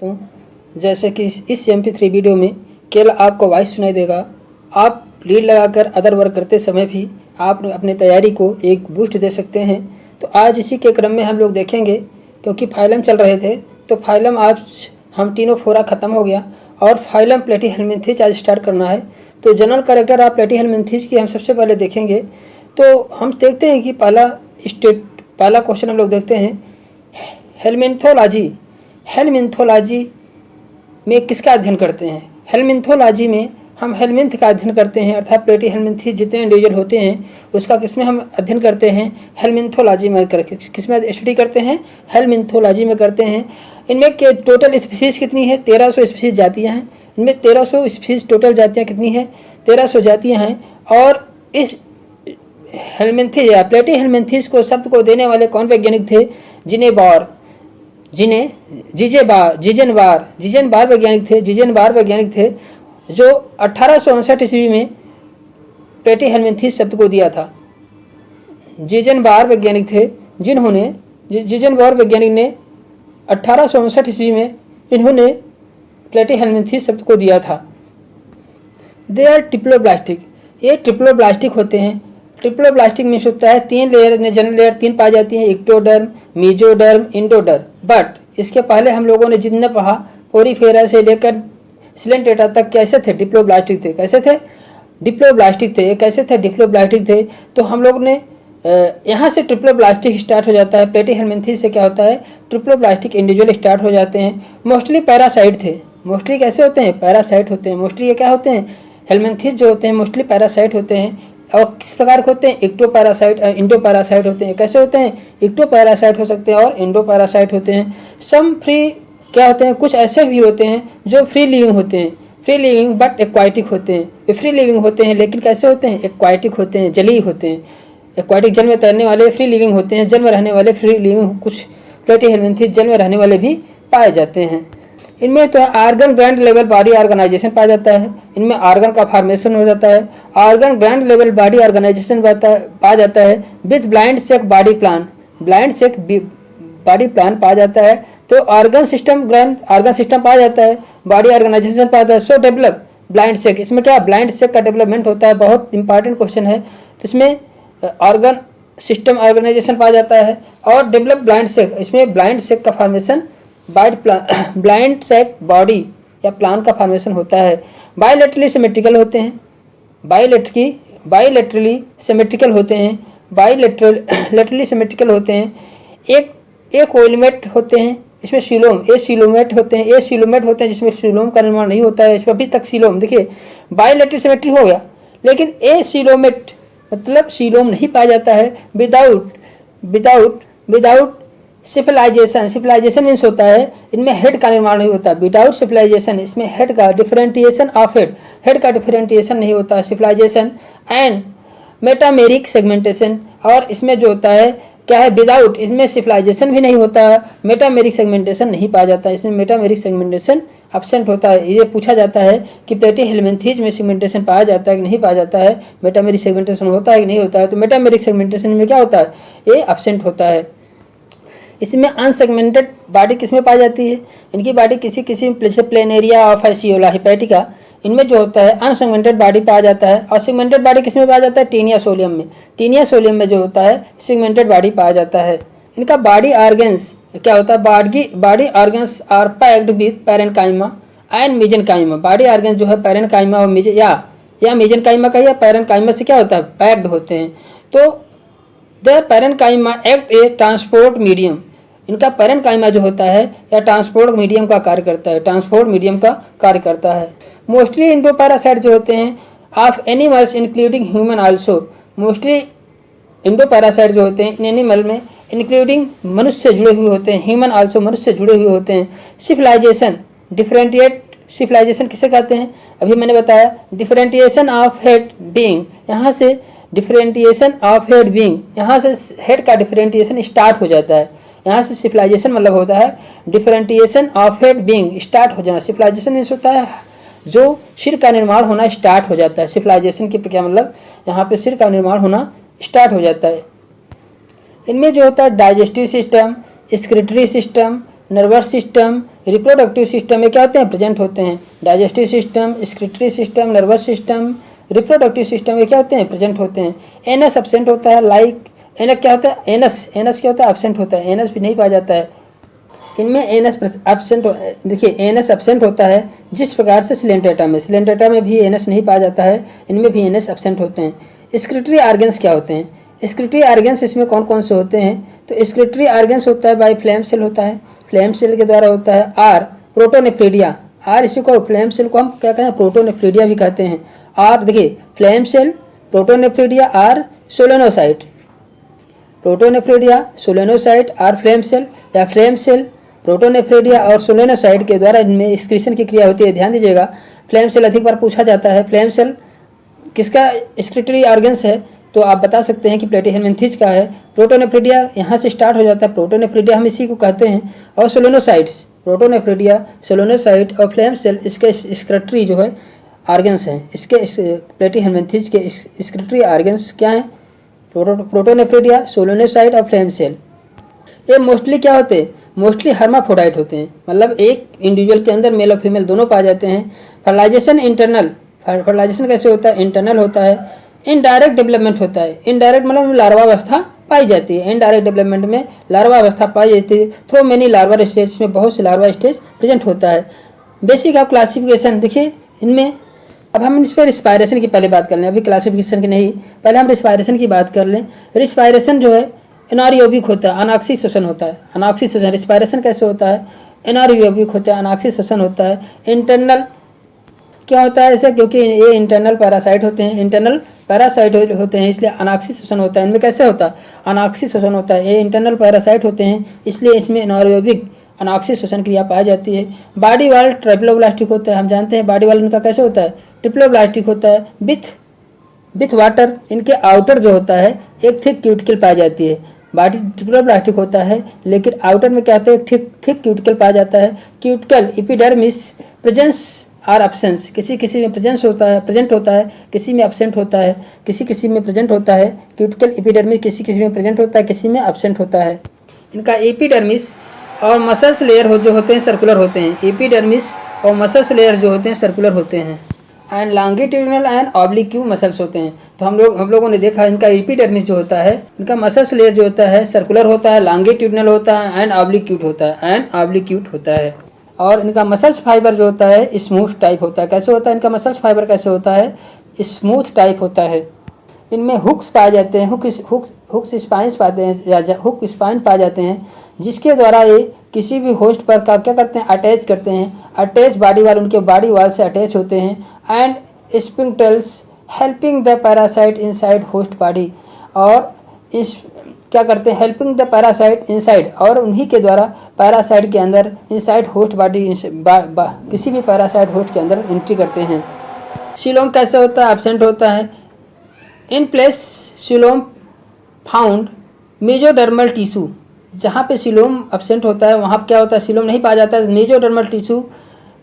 तो जैसे कि इस MP3 वीडियो में केवल आपको वॉइस सुनाई देगा। आप लीड लगाकर अदर वर्क करते समय भी आप अपनी तैयारी को एक बूस्ट दे सकते हैं। तो आज इसी के क्रम में हम लोग देखेंगे, क्योंकि फाइलम चल रहे थे तो फाइलम आज हम तीनों फोरा ख़त्म हो गया और फाइलम प्लेटीहेलमिन्थेस आज स्टार्ट करना है। तो जनरल कैरेक्टर ऑफ प्लेटीहेलमिन्थेस की हम सबसे पहले देखेंगे। तो हम देखते हैं कि पहला क्वेश्चन हम लोग देखते हैं, हेलमिन्थोलॉजी। हेलमिन्थोलॉजी में किसका अध्ययन करते हैं? हेलमिन्थोलॉजी में हम हेलमिन्थ का अध्ययन करते हैं, अर्थात प्लेटीहेलमिन्थेस जितने इंडिविजुअल होते हैं उसका किसमें हम अध्ययन करते हैं? हेलमिन्थोलॉजी में किसमें स्टडी करते हैं? हेलमिन्थोलॉजी में करते हैं। इनमें के टोटल स्पीसीज कितनी है? 1300 स्पीसीज जातियाँ हैं। इनमें 1300 स्पीसीज टोटल जातियाँ कितनी हैं? 1300 जातियाँ हैं। और इस हेलमिन्थेस या प्लेटीहेलमिन्थेस को शब्द को देने वाले कौन वैज्ञानिक थे? जीजेनबार वैज्ञानिक थे जो 1859 ईस्वी में प्लेटीहेलमिन्थेस शब्द को दिया था। जीजेनबार वैज्ञानिक थे जीजेनबार वैज्ञानिक ने 1859 ईस्वी में इन्होंने प्लेटीहेलमिन्थेस शब्द को दिया था। दे आर ट्रिप्लोब्लास्टिक, ये ट्रिप्लोब्लास्टिक होते हैं। ट्रिप्लोब्लास्टिक में होता है 3 लेयर, जनरल लेयर 3 पाई जाती है, एक्टोडर्म, मेसोडर्म, एंडोडर्म। बट इसके पहले हम लोगों ने जितना पढ़ा, पोरीफेरा से लेकर सिलेंटेटा तक कैसे थे? डिप्लोब्लास्टिक थे। कैसे थे? डिप्लोब्लास्टिक थे। कैसे थे? डिप्लोब्लास्टिक थे। तो हम लोग ने यहाँ से ट्रिप्लोब्लास्टिक स्टार्ट हो जाता है। प्लेटीहेलमिन्थेस से क्या होता है? ट्रिप्लोब्लास्टिक इंडिविजुअल स्टार्ट हो जाते हैं। मोस्टली पैरासाइट थे। मोस्टली कैसे होते हैं? पैरासाइट होते हैं। मोस्टली ये क्या होते हैं? हेलमिन्थेस जो होते हैं मोस्टली पैरासाइट होते हैं। और किस प्रकार के होते हैं? एक्टोपैरासाइट, इंडोपैरासाइट होते हैं। कैसे होते हैं? एक्टोपैरासाइट हो सकते हैं और इंडोपैरासाइट होते हैं। सम फ्री क्या होते हैं? कुछ ऐसे भी होते हैं जो फ्री लिविंग होते हैं, फ्री लिविंग बट एक्वाटिक होते हैं। ये फ्री लिविंग होते हैं लेकिन कैसे होते हैं? एक्वाटिक होते हैं, जलीय होते हैं। एक्वाटिक जल में तैरने वाले फ्री लिविंग होते हैं, जल में रहने वाले फ्री लिविंग। कुछ प्लेटीहेलमिन्थेस जल में रहने वाले भी पाए जाते हैं। इनमें तो organ grand level body organization पाया जाता है। इनमें आर्गन का फॉर्मेशन हो जाता है। Organ grand level body organization पाया जाता है with blind sac body plan. Blind sac body plan पाया जाता है। तो organ system grand organ system पाया जाता है, बॉडी ऑर्गेनाइजेशन पाया जाता है। सो डेवलप ब्लाइंड सेक, इसमें क्या ब्लाइंड सेक का डेवलपमेंट होता है। बहुत इंपॉर्टेंट क्वेश्चन है। तो इसमें ऑर्गन सिस्टम ऑर्गेनाइजेशन पाया जाता है और डेवलप ब्लाइंड सेक, इसमें ब्लाइंड सेक का फॉर्मेशन ब्लाइंड सेक बॉडी या प्लान का फॉर्मेशन होता है। बायलैटरली सिमेट्रिकल होते हैं। बायलैटरली सिमेट्रिकल होते हैं। बायलैटरली सिमेट्रिकल होते हैं। एक ओलिमेट होते हैं। इसमें सीलोम, ए सीलोमेट होते हैं जिसमें सीलोम का निर्माण नहीं होता है। इसमें अभी तक सीलोम, देखिए बायलैटरल सिमेट्री हो गया लेकिन ए सीलोमेट मतलब सीलोम नहीं पाया जाता है विदाउट सिफिलाइजेशन मीन्स होता है इनमें हेड का निर्माण नहीं होता। विदाउट सिफिलाइजेशन इसमें हेड का डिफरेंटिएशन ऑफ हेड का डिफरेंटिएशन नहीं होता। सिफिलाइजेशन एंड मेटामेरिक सेगमेंटेशन, और इसमें जो होता है क्या है? विदाउट, इसमें सिफिलाइजेशन भी नहीं होता, मेटामेरिक सेगमेंटेशन नहीं पाया जाता। इसमें मेटामेरिक सेगमेंटेशन एब्सेंट होता है। ये पूछा जाता है कि प्लेटीहेलमिन्थेस में सेगमेंटेशन पाया जाता है कि नहीं पाया जाता है, मेटामेरिक सेगमेंटेशन होता है कि नहीं होता है। तो मेटामेरिक सेगमेंटेशन में क्या होता है? ये एब्सेंट होता है। इसमें अनसेगमेंटेड बॉडी किसमें पाई जाती है? इनकी बॉडी किसी प्लेनेरिया और फैसियोला हिपैटिका, इनमें जो होता है अनसेगमेंटेड बॉडी पाया जाता है। और सेगमेंटेड बॉडी किसमें पाया जाता है? टीनिया सोलियम में। टीनिया सोलियम में जो होता है सेगमेंटेड बॉडी पाया जाता है। इनका बॉडी ऑर्गन्स क्या होता है? Body organs are packed with parenchyma and mesenchyma. Body organ जो है पैरेन्काइमा और या मेसेनकाइमा का या पैरेन्काइमा से क्या होता है? पैक्ड होते हैं। तो the parenchyma act A transport medium. इनका पैरेन्काइमा जो होता है या ट्रांसपोर्ट मीडियम का कार्य करता है। मोस्टली इंडोपैरासाइट जो होते हैं of animals including human also. Mostly endoparasite जो होते हैं इन एनिमल में इंक्लूडिंग मनुष्य से जुड़े हुए होते हैं, ह्यूमन आल्सो मनुष्य से जुड़े हुए होते हैं। सिफिलाइजेशन किसे कहते हैं? अभी मैंने बताया डिफरेंटिएशन ऑफ हेड बीइंग। यहाँ से डिफरेंटिएशन ऑफ हेड बीइंग, यहाँ से हेड का डिफरेंटिएशन स्टार्ट हो जाता है। यहाँ से सिफिलाइजेशन मतलब होता है differentiation of head being, start हो जाना। सिफिलाइजेशन मीन्स होता है जो सिर का निर्माण होना स्टार्ट हो जाता है। सिफिलाइजेशन की क्या मतलब? यहाँ पे सिर का निर्माण होना स्टार्ट हो जाता है। इनमें जो होता है digestive system, excretory system, nervous system, reproductive system में क्या होते हैं, प्रेजेंट होते हैं। Digestive system, excretory system, nervous system, reproductive system में क्या होते हैं, प्रेजेंट होते हैं। एनस एब्सेंट होता है, लाइक एनस क्या होता है, एनस क्या होता है, एब्सेंट होता है, एनस भी नहीं पाया जाता है इनमें। एनस एब्सेंट, देखिए एनस एब्सेंट होता है जिस प्रकार से सिलेंटेटा में भी एनस नहीं पाया जाता है, इनमें भी एनस एब्सेंट होते हैं। एक्सक्रीटरी ऑर्गन्स क्या होते हैं, एक्सक्रीटरी ऑर्गन्स इसमें कौन कौन से होते हैं, तो एक्सक्रीटरी ऑर्गन्स होता है बाय फ्लैम सेल होता है, फ्लैम सेल के द्वारा होता है। आर प्रोटोनेफ्रिडिया, आर इसी को फ्लैम सेल को हम क्या कहते हैं, प्रोटोनेफ्रिडिया भी कहते हैं। आर देखिए flame cell, protonephridia, or solenocyte, protonephridia solenocyte, or flame cell या फ्लैम सेल, प्रोटोनेफ्रिडिया और सोलेनोसाइट के द्वारा इनमें एक्सक्रीशन की क्रिया होती है। ध्यान दीजिएगा, फ्लैम सेल अधिक बार पूछा जाता है। फ्लैम सेल किसका एक्सक्रीटरी ऑर्गन्स है, तो आप बता सकते हैं कि प्लेटिहेलमिन्थेस का है। प्रोटोनेफ्रिडिया यहाँ से स्टार्ट हो जाता है, प्रोटोनेफ्रिडिया हम इसी को कहते हैं। और सोलेनोसाइट्स, प्रोटोनेफ्रिडिया, सोलेनोसाइट और फ्लैम सेल इसके एक्सक्रीटरी जो है ऑर्गन्स हैं। इसके प्लेटिहेलमिन्थेस के एक्सक्रीटरी ऑर्गन्स क्या हैं, प्रोटोनेफ्रिडिया, सोलेनोसाइट और फ्लैम सेल। ये मोस्टली क्या होते हैं, मोस्टली हर्माफ्रोडाइट होते हैं, मतलब एक इंडिविजुअल के अंदर मेल और फीमेल दोनों पाए जाते हैं। फर्टिलाइजेशन इंटरनल, फर्टिलाइजेशन कैसे होता है, इंटरनल होता है। इनडायरेक्ट डेवलपमेंट होता है, इनडायरेक्ट मतलब लार्वा अवस्था पाई जाती है। इनडायरेक्ट डेवलपमेंट में लार्वा अवस्था पाई जाती है थ्रू मेनी लार्वा स्टेज, में बहुत से लार्वा स्टेज प्रेजेंट होता है। बेसिक ऑफ क्लासिफिकेशन, देखिए इनमें अब हम इस पर रिस्पायरेशन की पहले बात कर लें, अभी क्लासिफिकेशन की नहीं, पहले हम रिस्पायरेशन की बात कर लें। रिस्पायरेशन जो है एनारोबिक होता है, अनाक्सिक श्वसन होता है। अनाक्सिक श्वसन, रिस्पायरेशन कैसे होता है, एनारोबिक होता है, अनाक्सिक श्वसन होता है। इंटरनल क्या होता है ऐसे, क्योंकि ये इंटरनल पैरासाइट होते हैं, इंटरनल पैरासाइट होते हैं इसलिए अनाक्सिक श्वसन होता है। इनमें कैसे होता है, अनाक्सिक श्वसन होता है। ये इंटरनल पैरासाइट होते हैं इसलिए इसमें एनारोबिक अनाक्सिक श्वसन क्रिया पाई जाती है। बॉडी वाल ट्रिप्लोब्लास्टिक होता है, हम जानते हैं बॉडी वाल इनका कैसे होता है, ट्रिप्लोब्लास्टिक होता है। विथ वाटर, इनके आउटर जो होता है एक थिक क्यूटिकल पाई जाती है। बॉडी ट्रिप्लोब्लास्टिक होता है लेकिन आउटर में क्या होता है, थिक क्यूटिकल पाया जाता है। Cuticle epidermis presence or absence, किसी किसी में प्रेजेंट होता है, किसी में एब्सेंट होता है, किसी में प्रेजेंट होता है। क्यूटिकल एपिडर्मिस किसी किसी में प्रेजेंट होता है, किसी में एब्सेंट होता है। इनका एपिडर्मिस और मसल्स लेयर जो होते हैं सर्कुलर होते हैं। एपिडर्मिस और मसल्स लेयर जो होते हैं सर्कुलर होते हैं। एंड लॉन्गिट्यूडिनल एंड ऑब्लिक्यू मसल्स होते हैं। तो हम लोगों ने देखा इनका एपिडर्मिस जो होता है, इनका मसल्स लेयर जो होता है सर्कुलर होता है, लॉन्गिट्यूडिनल होता है एंड ऑब्लिक्यूट होता है। और इनका मसल्स फाइबर जो होता है स्मूथ टाइप होता है। कैसे होता है इनका मसल्स फाइबर, कैसे होता है, स्मूथ टाइप होता है। इनमें हुक्स पाए जाते हैं, हुक स्पाइन पाए जाते हैं जिसके द्वारा ये किसी भी होस्ट पर क्या करते हैं, अटैच करते हैं। अटैच बॉडी वाल, उनके बॉडी वाल से अटैच होते हैं। And sphincters helping the parasite inside host body, और इस क्या करते हैं, हेल्पिंग द पैरासाइट इनसाइड, और उन्हीं के द्वारा पैरासाइट के अंदर इनसाइड होस्ट बॉडी किसी भी पैरासाइट होस्ट के अंदर एंट्री करते हैं। सीलोम कैसे होता है, एब्सेंट होता है। In place coelom found mesodermal tissue, जहाँ पे सीलोम एब्सेंट होता है वहाँ क्या होता है, सीलोम नहीं पाया जाता है। मेजोडर्मल टिश्यू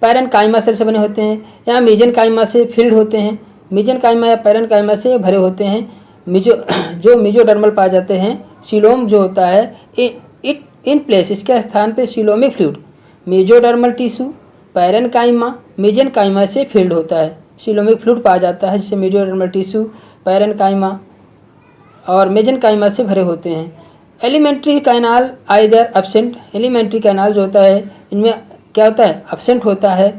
पैरेन्काइमा सेल से बने होते हैं या मेजेनकाइमा से फील्ड होते हैं। मेजेनकाइमा या पैरेन्काइमा से भरे होते हैं। जो मेजोडर्मल पाए जाते हैं। सीलोम जो होता है इन प्लेस, इसके स्थान पे coelomic fluid, mesodermal tissue, parenchyma, mesenchyma से फील्ड होता है। सीलोमिक फ्लूइड पाया जाता है जिससे मेजोडर्मल टिश्यू, पैरेन्काइमा और मेजेनकाइमा से भरे होते हैं। Alimentary canal either absent, alimentary canal जो होता है इनमें क्या होता है, एब्सेंट होता है।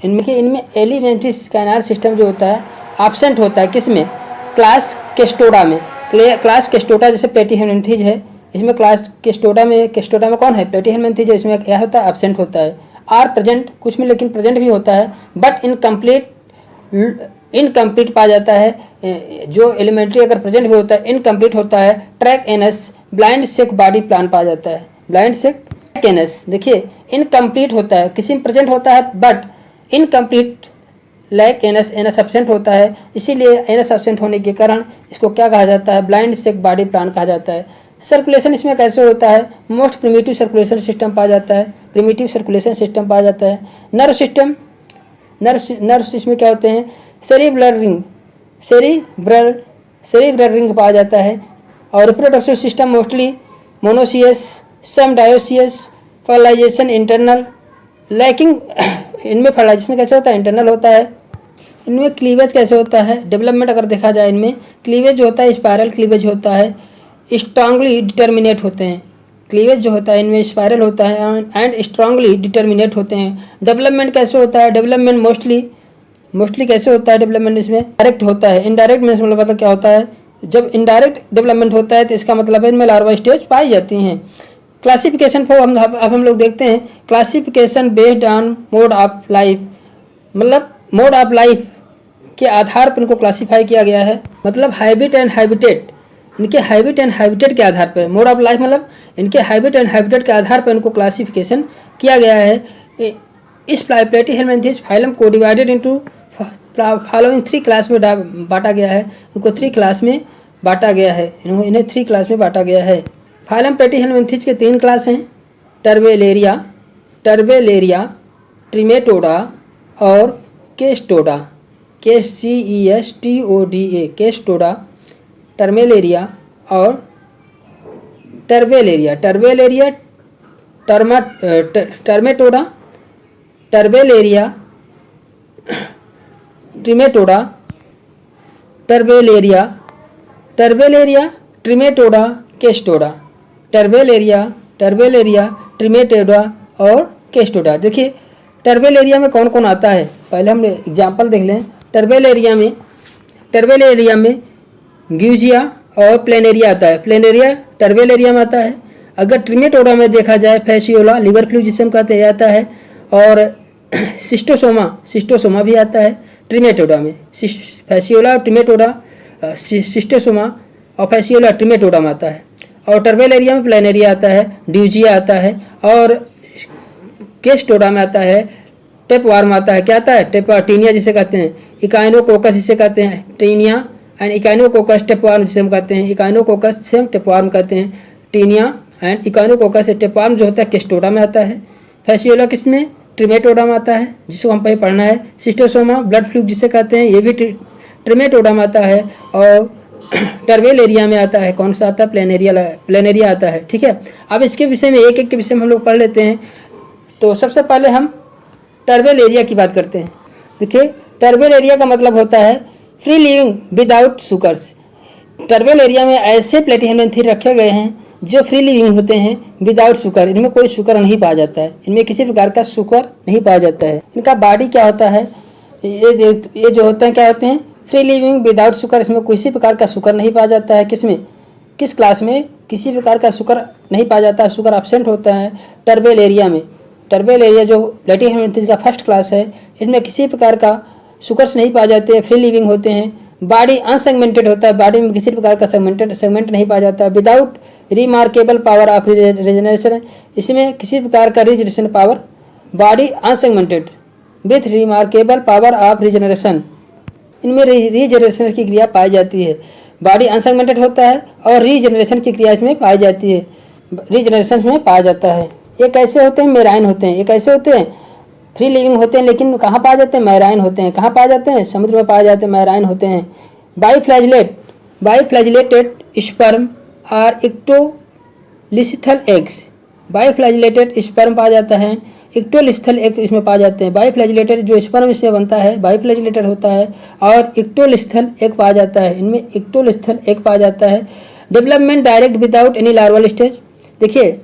इनमें एलिमेंट्री कैनाल सिस्टम जो होता है एब्सेंट होता है। किसमें, क्लास केस्टोडा में। क्लास केस्टोडा जैसे प्लेटिहेलमिन्थेस है, इसमें क्लास केस्टोडा में कौन है, प्लेटिहेलमिन्थेस है, इसमें क्या होता है, एब्सेंट होता है। आर प्रेजेंट, कुछ में लेकिन प्रेजेंट भी होता है, बट इनकम्प्लीट पाया जाता है। जो एलिमेंट्री अगर प्रेजेंट भी होता है इनकम्प्लीट होता है। Track anus, blind sac body plan पाया जाता है। ब्लाइंड सेक एनस देखिए इनकम्प्लीट होता है, किसी में प्रेजेंट होता है but incomplete like anus absent होता है, इसीलिए एनस एब्सेंट होने के कारण इसको क्या कहा जाता है, ब्लाइंड सेक बॉडी प्लान कहा जाता है। सर्कुलेशन इसमें कैसे होता है, मोस्ट प्रिमिटिव सर्कुलेशन सिस्टम पाया जाता है, प्रिमिटिव सर्कुलेशन सिस्टम पाया जाता है। नर्व सिस्टम, नर्व इसमें क्या होते हैं, सेरिब्रल रिंग पाया जाता है। और रिप्रोडक्टिव सिस्टम मोस्टली मोनोसियस, सम डायोसियस, फर्टिलाइजेशन इंटरनल, लैकिंग इनमें फर्टिलाइजेशन कैसे होता है, इंटरनल होता है। इनमें क्लीवेज कैसे होता है, डेवलपमेंट अगर देखा जाए इनमें क्लीवेज जो होता है स्पायरल क्लीवेज होता है, स्ट्रांगली डिटर्मिनेट होते हैं। क्लीवेज जो होता है इनमें स्पायरल होता है एंड स्ट्रांगली डिटर्मिनेट होते हैं। डेवलपमेंट कैसे होता है, डेवलपमेंट मोस्टली कैसे होता है, डेवलपमेंट इसमें डायरेक्ट होता है। इनडायरेक्ट में मतलब पता क्या होता है, जब इनडायरेक्ट डेवलपमेंट होता है तो इसका मतलब है इनमें लार्वा स्टेज पाई जाती हैं। क्लासिफिकेशन को हम लोग देखते हैं, classification based on mode of life, मतलब मोड ऑफ लाइफ के आधार पर इनको क्लासीफाई किया गया है। मतलब हैबिट एंड हैबिटेट, इनके हैबिट एंड हैबिटेट के आधार पर, मोड ऑफ लाइफ मतलब इनके हैबिट एंड हैबिटेट के आधार पर इनको क्लासिफिकेशन किया गया है। इस प्लेटीहेलमिन्थेस फाइलम को डिवाइडेड इनटू फॉलोइंग 3 क्लास में बांटा गया है। इनको 3 क्लास में बांटा गया है, इन्हें 3 क्लास में बांटा गया है। फाइलम प्लेटीहेलमिन्थेस के 3 क्लास हैं, टर्बेलेरिया, ट्रिमेटोडा और केस्टोडा, KCESTODA, केस्टोडा, टर्मेलेरिया और टर्बेलेरिया, टर्मेटोडा, टर्बेलेरिया, ट्रिमेटोडा, टर्बेलेरिया, ट्रिमेटोडा, केस्टोडा, टर्बेलेरिया, ट्रिमेटोडा और केस्टोडा। देखिए टर्बेलेरिया में कौन कौन आता है, पहले हम एग्जाम्पल देख लें। टर्बेलेरिया में ग्यूजिया और प्लेनेरिया आता है। प्लेनेरिया टर्बेलेरिया में आता है। अगर ट्रिमेटोडा में देखा जाए फैसियोला, लिवर फ्लू जिसे हम कहते हैं आता है, और सिस्टोसोमा भी आता है ट्रिमेटोडा में। फैसियोला और ट्रिमेटोडा, सिस्टोसोमा और फैसियोला ट्रिमेटोडा में आता है। और टर्बेलेरिया में प्लेनेरिया आता है, ड्यूजिया आता है और केस्टोडा में आता है, टेपवार्म आता है। क्या आता है, टेपाटीनिया जिसे कहते हैं, इकाइनोकोकस जिसे कहते हैं, टीनिया एंड इकाइनोकोकस, टेपवार्म जिसे हम कहते हैं, इकाइनोकोकस से हम टेपवार्म कहते हैं, टीनिया एंड इकाइनोकोकस से टेपवार्म जो होता है केस्टोडा में आता है। फैसियोला किसमें, ट्रिमेटोडा में आता है, जिसको हम पहले पढ़ना है। सिस्टोसोमा ब्लड फ्लू जिसे कहते हैं, ये भी ट्रिमेटोडा में आता है। और टर्बेलेरिया में आता है, कौन सा आता है, प्लेनेरिया आता है। ठीक है, अब इसके विषय में एक एक के विषय में हम लोग पढ़ लेते हैं। तो सबसे पहले हम टर्बेलेरिया की बात करते हैं। देखिए टर्बेलेरिया का मतलब होता है फ्री लिविंग विदाउट सुगर्स। टर्बेलेरिया में ऐसे प्लेटीहेलमिन्थेस रखे गए हैं जो फ्री लिविंग होते हैं विदाउट शुगर, इनमें कोई शुगर नहीं पाया जाता है, इनमें किसी प्रकार का शुगर नहीं पाया जाता है। इनका बॉडी क्या होता है, ये जो होते हैं क्या होते हैं, फ्री लिविंग विदाउट शुगर, इसमें किसी प्रकार का शुगर नहीं पाया जाता है। किसमें, किस क्लास में किसी प्रकार का शुगर नहीं पाया जाता है, शुगर एब्सेंट होता है टर्बेलेरिया में। टर्बेलेरिया जो प्लेटीहेलमिन्थेस का फर्स्ट क्लास है, इसमें किसी प्रकार का शुगर्स नहीं पाए जाते हैं, फ्री लिविंग होते हैं। बॉडी अनसेगमेंटेड होता है, बॉडी में किसी प्रकार का सेगमेंट नहीं पाया जाता है। Without remarkable power of regeneration, इसमें किसी प्रकार का regeneration power, body unsegmented with remarkable power of regeneration, इनमें रीजनरेशन की क्रिया पाई जाती है। बॉडी अनसेगमेंटेड होता है और रीजनरेशन की क्रिया इसमें पाई जाती है, रीजनरेशन में पाया जाता है। ये कैसे होते हैं, मेराइन होते हैं। ये कैसे होते हैं, फ्री लिविंग होते हैं, लेकिन कहाँ पाए जाते हैं, मैराइन होते हैं। कहाँ पाए जाते हैं, समुद्र में पाए जाते हैं, मैराइन होते हैं। बाईफ्लैजिलेटेड स्पर्म आर इक्टोलिस्थल एग्स, बाईफ्लैजिलेटेड स्पर्म पाया जाता है, इक्टोलिस्थल एग इसमें पाए जाते हैं। बाईफ्लैजिलेटेड जो स्पर्म इससे बनता है बाईफ्लैजिलेटेड होता है, और इक्टोलिस्थल एग पाया जाता है, इनमें इक्टोलिस्थल एग पाया जाता है। Development direct without any larval stage. देखिए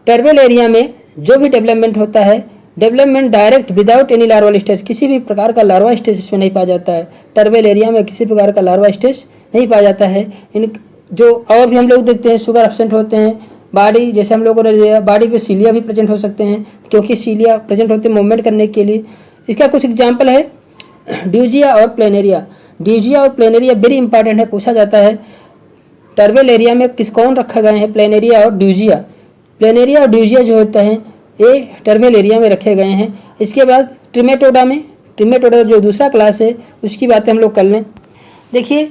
टर्बेलेरिया में जो भी डेवलपमेंट होता है, development direct without any larval stage, किसी भी प्रकार का लार्वा स्टेज इसमें नहीं पाया जाता है। टर्बेलेरिया में किसी प्रकार का लार्वा स्टेज नहीं पाया जाता है। इन जो और भी हम लोग देखते हैं शुगर एब्सेंट होते हैं। बॉडी जैसे हम लोगों ने दिया, बॉडी पे सीलिया भी प्रेजेंट हो सकते हैं, क्योंकि सीलिया प्रेजेंट होते हैं मूवमेंट करने के लिए। इसका कुछ एग्जाम्पल है ड्यूजिया और प्लेनेरिया। ड्यूजिया और प्लेनेरिया वेरी इंपॉर्टेंट है, पूछा जाता है। टर्बेलेरिया में कौन रखा गए हैं, प्लेनेरिया और ड्यूजिया। प्लेनेरिया और ड्यूजिया जो होता है ये टर्बेलेरिया में रखे गए हैं। इसके बाद ट्रिमेटोडा जो दूसरा क्लास है उसकी बातें हम लोग कर लें। देखिए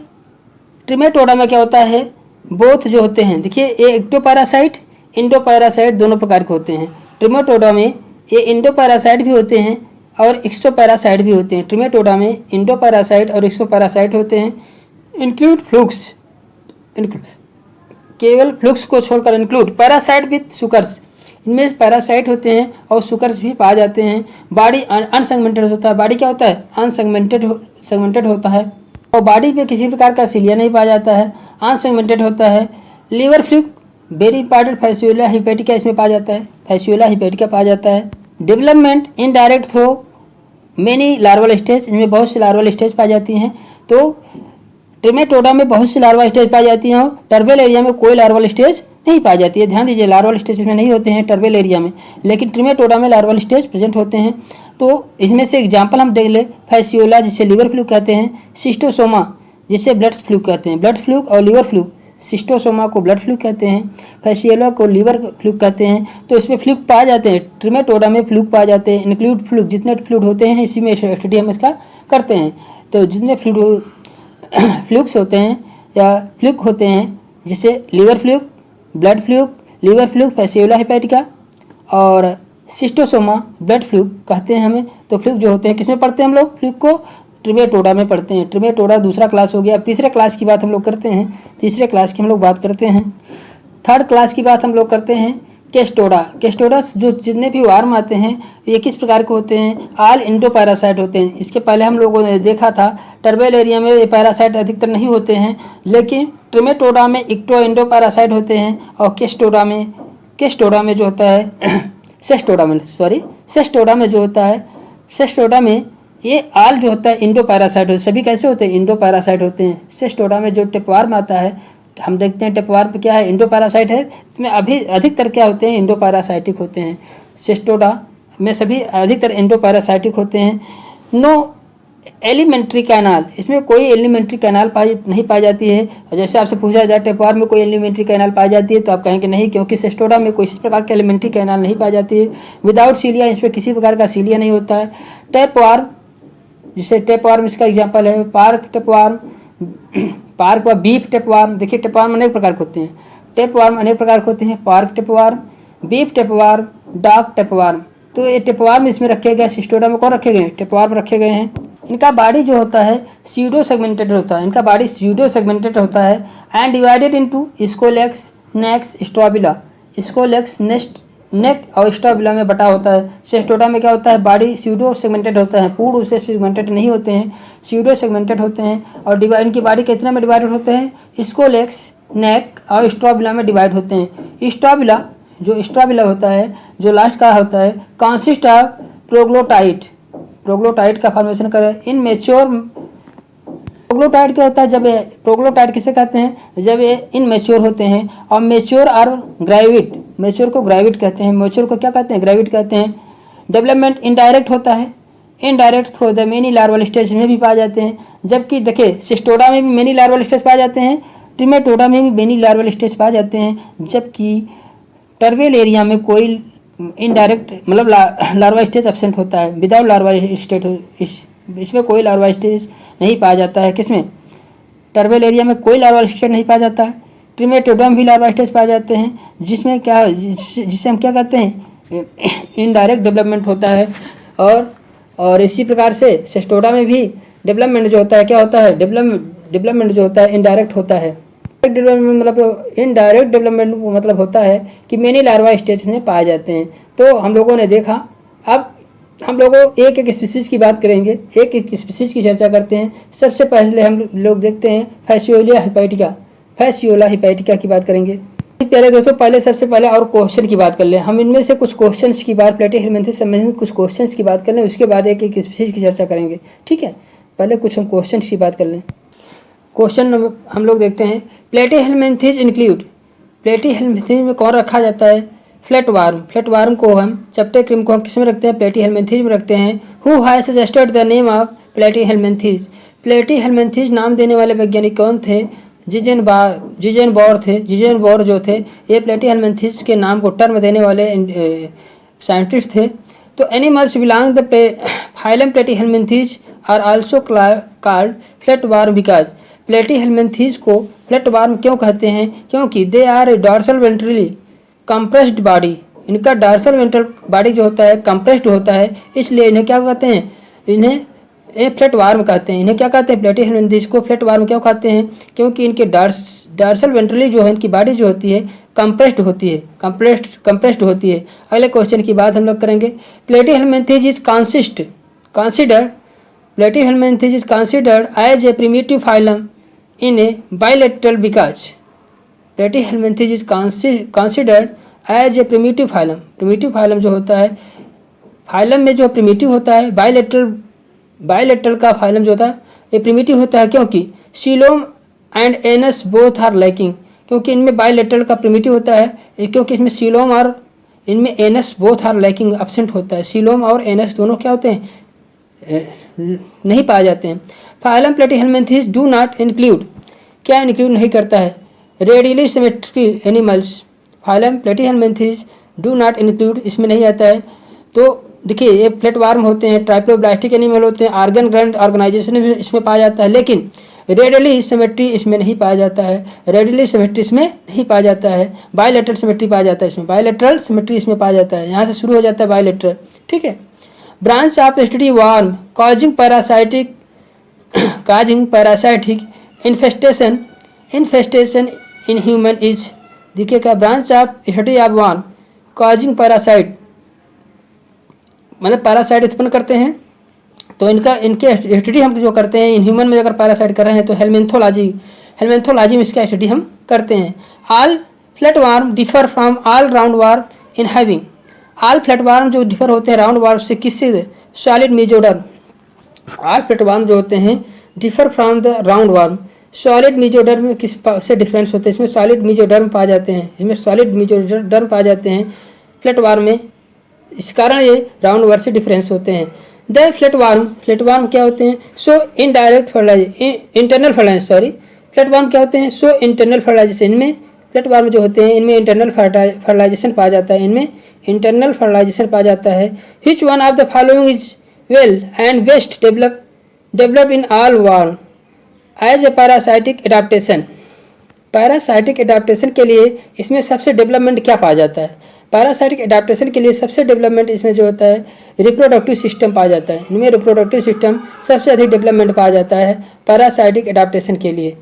ट्रिमेटोडा में क्या होता है, बोथ जो होते हैं, देखिए ये एक्टोपैरासाइट इंडोपैरासाइट दोनों प्रकार के होते हैं। ट्रिमेटोडा में ये इंडोपैरासाइट भी होते हैं और एक्सोपैरासाइट भी होते हैं। ट्रिमेटोडा में इंडोपैरासाइट और एक्सोपैरासाइट होते हैं। इंक्लूड फ्लूक्स, केवल फ्लूक्स को छोड़कर इंक्लूड पैरासाइट विथ सुकर्स, इनमें पैरासाइट होते हैं और सुकर्स भी पाए जाते हैं। बॉडी अनसेगमेंटेड होता है। बॉडी क्या होता है? सेगमेंटेड होता है। और बॉडी पे किसी प्रकार का सिलिया नहीं पाया जाता है, अनसेगमेंटेड होता है। Liver fluke very important Fasciola hepatica इसमें पाया जाता है, फैसियोला हिपैटिका पाया जाता है। Development indirect through many larval stage, इनमें बहुत सी लार्वल स्टेज पाई जाती हैं। तो ट्रिमेटोडा में बहुत सी लार्वल स्टेज पाई जाती हैं और टर्बल एरिया में कोई लार्वल स्टेज नहीं पाई जाती है। ध्यान दीजिए, लार्वल स्टेज में नहीं होते हैं टर्बल एरिया में, लेकिन ट्रिमेटोडा में लार्वल स्टेज प्रेजेंट होते हैं। तो इसमें से एग्जाम्पल हम देख ले, फैसियोला जिसे लिवर फ्लूक कहते हैं, सिस्टोसोमा जिसे ब्लड फ्लूक कहते हैं, ब्लड फ्लूक और लिवर फ्लूक, सिस्टोसोमा को ब्लड फ्लूक कहते हैं, फैसियोला को लिवर फ्लूक कहते हैं। तो इसमें फ्लूक पाए जाते हैं, ट्रिमेटोडा में फ्लूक पाए जाते हैं। इंक्लूड फ्लूक, जितने फ्लूक होते हैं इसी में स्टडी हम इसका करते हैं। तो जितने फ्लूक्स होते हैं या फ्लूक होते हैं, जिसे liver fluke, blood fluke, liver fluke, Fasciola hepatica और सिस्टोसोमा ब्लड फ्लूक कहते हैं हमें। तो फ्लूक जो होते हैं किसमें पढ़ते हैं हम लोग? फ्लूक को ट्रिमेटोडा में पढ़ते हैं। ट्रिमेटोडा दूसरा क्लास हो गया। अब तीसरे क्लास की बात हम लोग करते हैं। तीसरे क्लास की हम लोग बात करते हैं। थर्ड क्लास की बात हम लोग करते हैं केस्टोडा। केस्टोडा जो जितने भी वार्म आते हैं ये किस प्रकार के होते हैं? ऑल इंडोपैरासाइट होते हैं। इसके पहले हम लोगों ने देखा था टर्बल एरिया में ये पैरासाइट अधिकतर नहीं होते हैं, लेकिन ट्रिमेटोडा में इक्टो इंडोपैरासाइट होते हैं और केस्टोडा में जो होता है सेस्टोडा में जो होता है, सेस्टोडा में ये आल जो होता है इंडोपैरासाइट होते हैं। सभी कैसे होते हैं? इंडोपैरासाइट होते हैं। सेस्टोडा में जो टेपवार्म आता है, हम देखते हैं टेपवार्म क्या है? इंडोपैरासाइट है। इसमें अभी अधिकतर क्या होते हैं? इंडोपैरासाइटिक होते हैं। सेस्टोडा में सभी अधिकतर इंडोपैरासाइटिक होते हैं। नो एलिमेंट्री कैनाल, इसमें कोई एलिमेंट्री कैनाल नहीं पाई जाती है। और जैसे आपसे पूछा जाए टेपवार्म में कोई एलिमेंट्री कैनाल पाई जाती है, तो आप कहेंगे नहीं, क्योंकि सेस्टोडा में कोई इस प्रकार की एलिमेंट्री कैनाल नहीं पाई जाती है। विदाउट सीलिया, इसमें किसी प्रकार का सीलिया नहीं होता है। टेपवार्म, जिसे टेपवार्म इसका एग्जाम्पल है, पार्क टेपवार्म, पार्क व बीफ टेपवार्म। देखिए टेपवार्म अनेक प्रकार के होते हैं, टेपवार्म अनेक प्रकार के होते हैं। Park tapeworm, beef tapeworm, dark tapeworm. तो ये टेपवार्म इसमें रखे गए, सिस्टोडा में कौन रखे गए? टेपवार्म रखे गए हैं। इनका बॉडी जो होता है स्यूडो सेगमेंटेड होता है। इनका बॉडी स्यूडो सेगमेंटेड होता है and divided into scolex, necks, strobila. Scolex neck और स्ट्रोबिला में बटा होता है। सेस्टोडा में क्या होता है? बॉडी स्यूडो सेगमेंटेड होता है, पूर्ण उसे सेगमेंटेड नहीं होते हैं, स्यूडो सेगमेंटेड होते हैं। और इनकी बॉडी कितने में डिवाइडेड होते हैं? स्कोलेक्स, नेक और स्ट्रोबिला में डिवाइड होते हैं। स्ट्रोबिला होता है, जो लास्ट का होता है, कंसिस्ट ऑफ प्रोग्लोटाइड का फॉर्मेशन करे इन मेच्योर। प्रोग्लोटाइड क्या होता है? जब प्रोग्लोटाइड किसे कहते हैं? जब ये इनमेच्योर होते हैं। और मेच्योर और ग्रेविड, मेच्योर को ग्रेविड कहते हैं, मेच्योर को क्या कहते हैं? ग्रेविड कहते हैं। डेवलपमेंट इनडायरेक्ट होता है, indirect through the many larval stage में भी पाए जाते हैं। जबकि देखिए सिस्टोडा में भी मेनी लार्वल स्टेज पाए जाते हैं, ट्रिमेटोडा में भी मेनी लार्वल स्टेज पाए जाते हैं। जबकि टर्बल एरिया में कोई इनडायरेक्ट मतलब लार्वा स्टेज एब्सेंट होता है। विदाउट लार्वा स्टेज इसमें कोई लार्वा स्टेज नहीं पाया जाता है। किसमें? टर्बल एरिया में कोई लार्वा स्टेज नहीं पाया जाता है। ट्रिमेटोडा में भी लार्वा स्टेज पाए जाते हैं, जिसमें क्या, जिसे हम क्या कहते हैं? इनडायरेक्ट डेवलपमेंट होता है। और इसी प्रकार से सेस्टोडा में भी डेवलपमेंट जो होता है क्या होता है? डेवलपमेंट जो होता है इनडायरेक्ट होता है। डेवलपमेंट मतलब इनडायरेक्ट डेवलपमेंट मतलब होता है कि मेनी लार्वा स्टेज में पाए जाते हैं। तो हम लोगों ने देखा, अब हम लोगों एक एक स्पीसीज की बात करेंगे, एक एक स्पीसीज की चर्चा करते हैं। सबसे पहले हम लोग देखते हैं फैसियोला हिपैटिका की बात करेंगे। पहले दोस्तों सबसे पहले और क्वेश्चन की बात कर लें। हम इनमें से कुछ क्वेश्चंस की बात, प्लेटीहेलमिन्थेस से संबंधित कुछ क्वेश्चंस की बात कर लें, उसके बाद एक एक स्पीसीज की चर्चा करेंगे। ठीक है, पहले कुछ हम क्वेश्चंस की बात कर लें। क्वेश्चन हम लोग देखते हैं, प्लेटीहेलमिन्थेस इंक्लूड, प्लेटीहेलमिन्थेस में कौन रखा जाता है? फ्लैटवार्म को हम चैप्टर क्रीम को हम किस में रखते हैं? प्लेटीहेलमिन्थेस में रखते हैं। Who has suggested the name of Platyhelminthes? Platyhelminthes नाम देने वाले वैज्ञानिक कौन थे? जिजेन बोर जो थे, ये प्लेटीहेलमिन्थेस के नाम को टर्म देने वाले साइंटिस्ट थे। तो animals belong the phylum platyhelminthes are also called flatworm because, platyhelminthes को फ्लैटवार्म क्यों कहते हैं? क्योंकि they are dorsal ventrally compressed body, इनका डॉर्सल वेंट्रल बॉडी जो होता है कंप्रेस्ड होता है, इसलिए इन्हें क्या कहते हैं? इन्हें फ्लैटवार्म कहते हैं। इन्हें क्या कहते हैं? प्लेटीहेलमिन्थेस को फ्लैटवार्म क्यों कहते हैं? क्योंकि इनके डॉर्सल वेंट्रली जो है, इनकी बॉडी जो होती है कंप्रेस्ड होती है, कंप्रेस्ड होती है। अगले क्वेश्चन की बात हम लोग करेंगे। Platyhelminthes is considered Platyhelminthes is considered as a primitive phylum in a bilateral because Platyhelminthes is considered as a primitive phylum। primitive phylum जो होता है, फाइलम में जो प्रिमिटिव होता है, बायलेटरल का फाइलम जो होता है ये प्रिमिटिव होता है, क्योंकि coelom and anus both are lacking, क्योंकि इनमें बायलेटरल का प्रिमिटिव होता है, क्योंकि इसमें सीलोम और इनमें anus both are lacking absent होता है। सीलोम और एनस दोनों क्या होते हैं, नहीं पाए जाते हैं। Phylum Platyhelminthes do not include, क्या इंक्लूड नहीं करता है, radially symmetric animals. Phylum Platyhelminthes do not include, इसमें नहीं आता है। तो देखिए ये फ्लैटवार्म होते हैं, ट्राइप्लोब्लास्टिक एनिमल होते हैं, ऑर्गन ग्रैंड ऑर्गेनाइजेशन भी इसमें पाया जाता है, लेकिन रेडियली सिमेट्री इसमें नहीं पाया जाता है। रेडियली सिमेट्री इसमें नहीं पाया जाता है, बायलेटरल सिमेट्री पाया जाता है इसमें, बायलेटरल सिमेट्री इसमें पाया जाता है। यहाँ से शुरू हो जाता है बायलेटरल, ठीक है। Branch of study worm causing parasitic infestation in human is, देखिएगा branch of study of worm causing parasite, मतलब पैरासाइट उत्पन्न करते हैं। तो इनके स्टडी हम जो करते हैं इन ह्यूमन में, अगर पैरासाइट कर रहे हैं तो हेलमेंथोलॉजी में इसका स्टडी हम करते हैं। All flatworm differ from all roundworm in having, all flatworm जो डिफर होते हैं राउंड वार्म से, किससे, सॉलिड मेजोडर्म। ऑल फ्लैटवार्म जो होते हैं differ from the round worm, solid mesoderm में किस से डिफरेंस होते हैं, इसमें सॉलिड मेजोडर्म पाए जाते हैं, इसमें सॉलिड मेजोडर्म पाए जाते हैं फ्लैटवार्म में, इस कारण ये राउंड वार्म से डिफरेंस होते हैं। द फ्लैटवार्म क्या होते हैं, सो इनडायरेक्ट इंटरनल फर्टिलाइजेशन, फ्लैटवार्म क्या होते हैं, सो इंटरनल फर्टिलाइजेशन, इनमें फ्लैटवार्म जो होते हैं इनमें इंटरनल फर्टिलाइजेशन पाया जाता है, इनमें इंटरनल फर्टिलाइजेशन पाया जाता है। Which one of the following is well and best developed in all worm as a parasitic adaptation. Parasitic adaptation के लिए इसमें सबसे डेवलपमेंट क्या पाया जाता है, पैरासाइटिक एडाप्टेशन के लिए सबसे डेवलपमेंट इसमें जो होता है रिप्रोडक्टिव सिस्टम पाया जाता है, इनमें रिप्रोडक्टिव सिस्टम सबसे अधिक डेवलपमेंट पाया जाता है पैरासाइटिक एडाप्टेशन के लिए।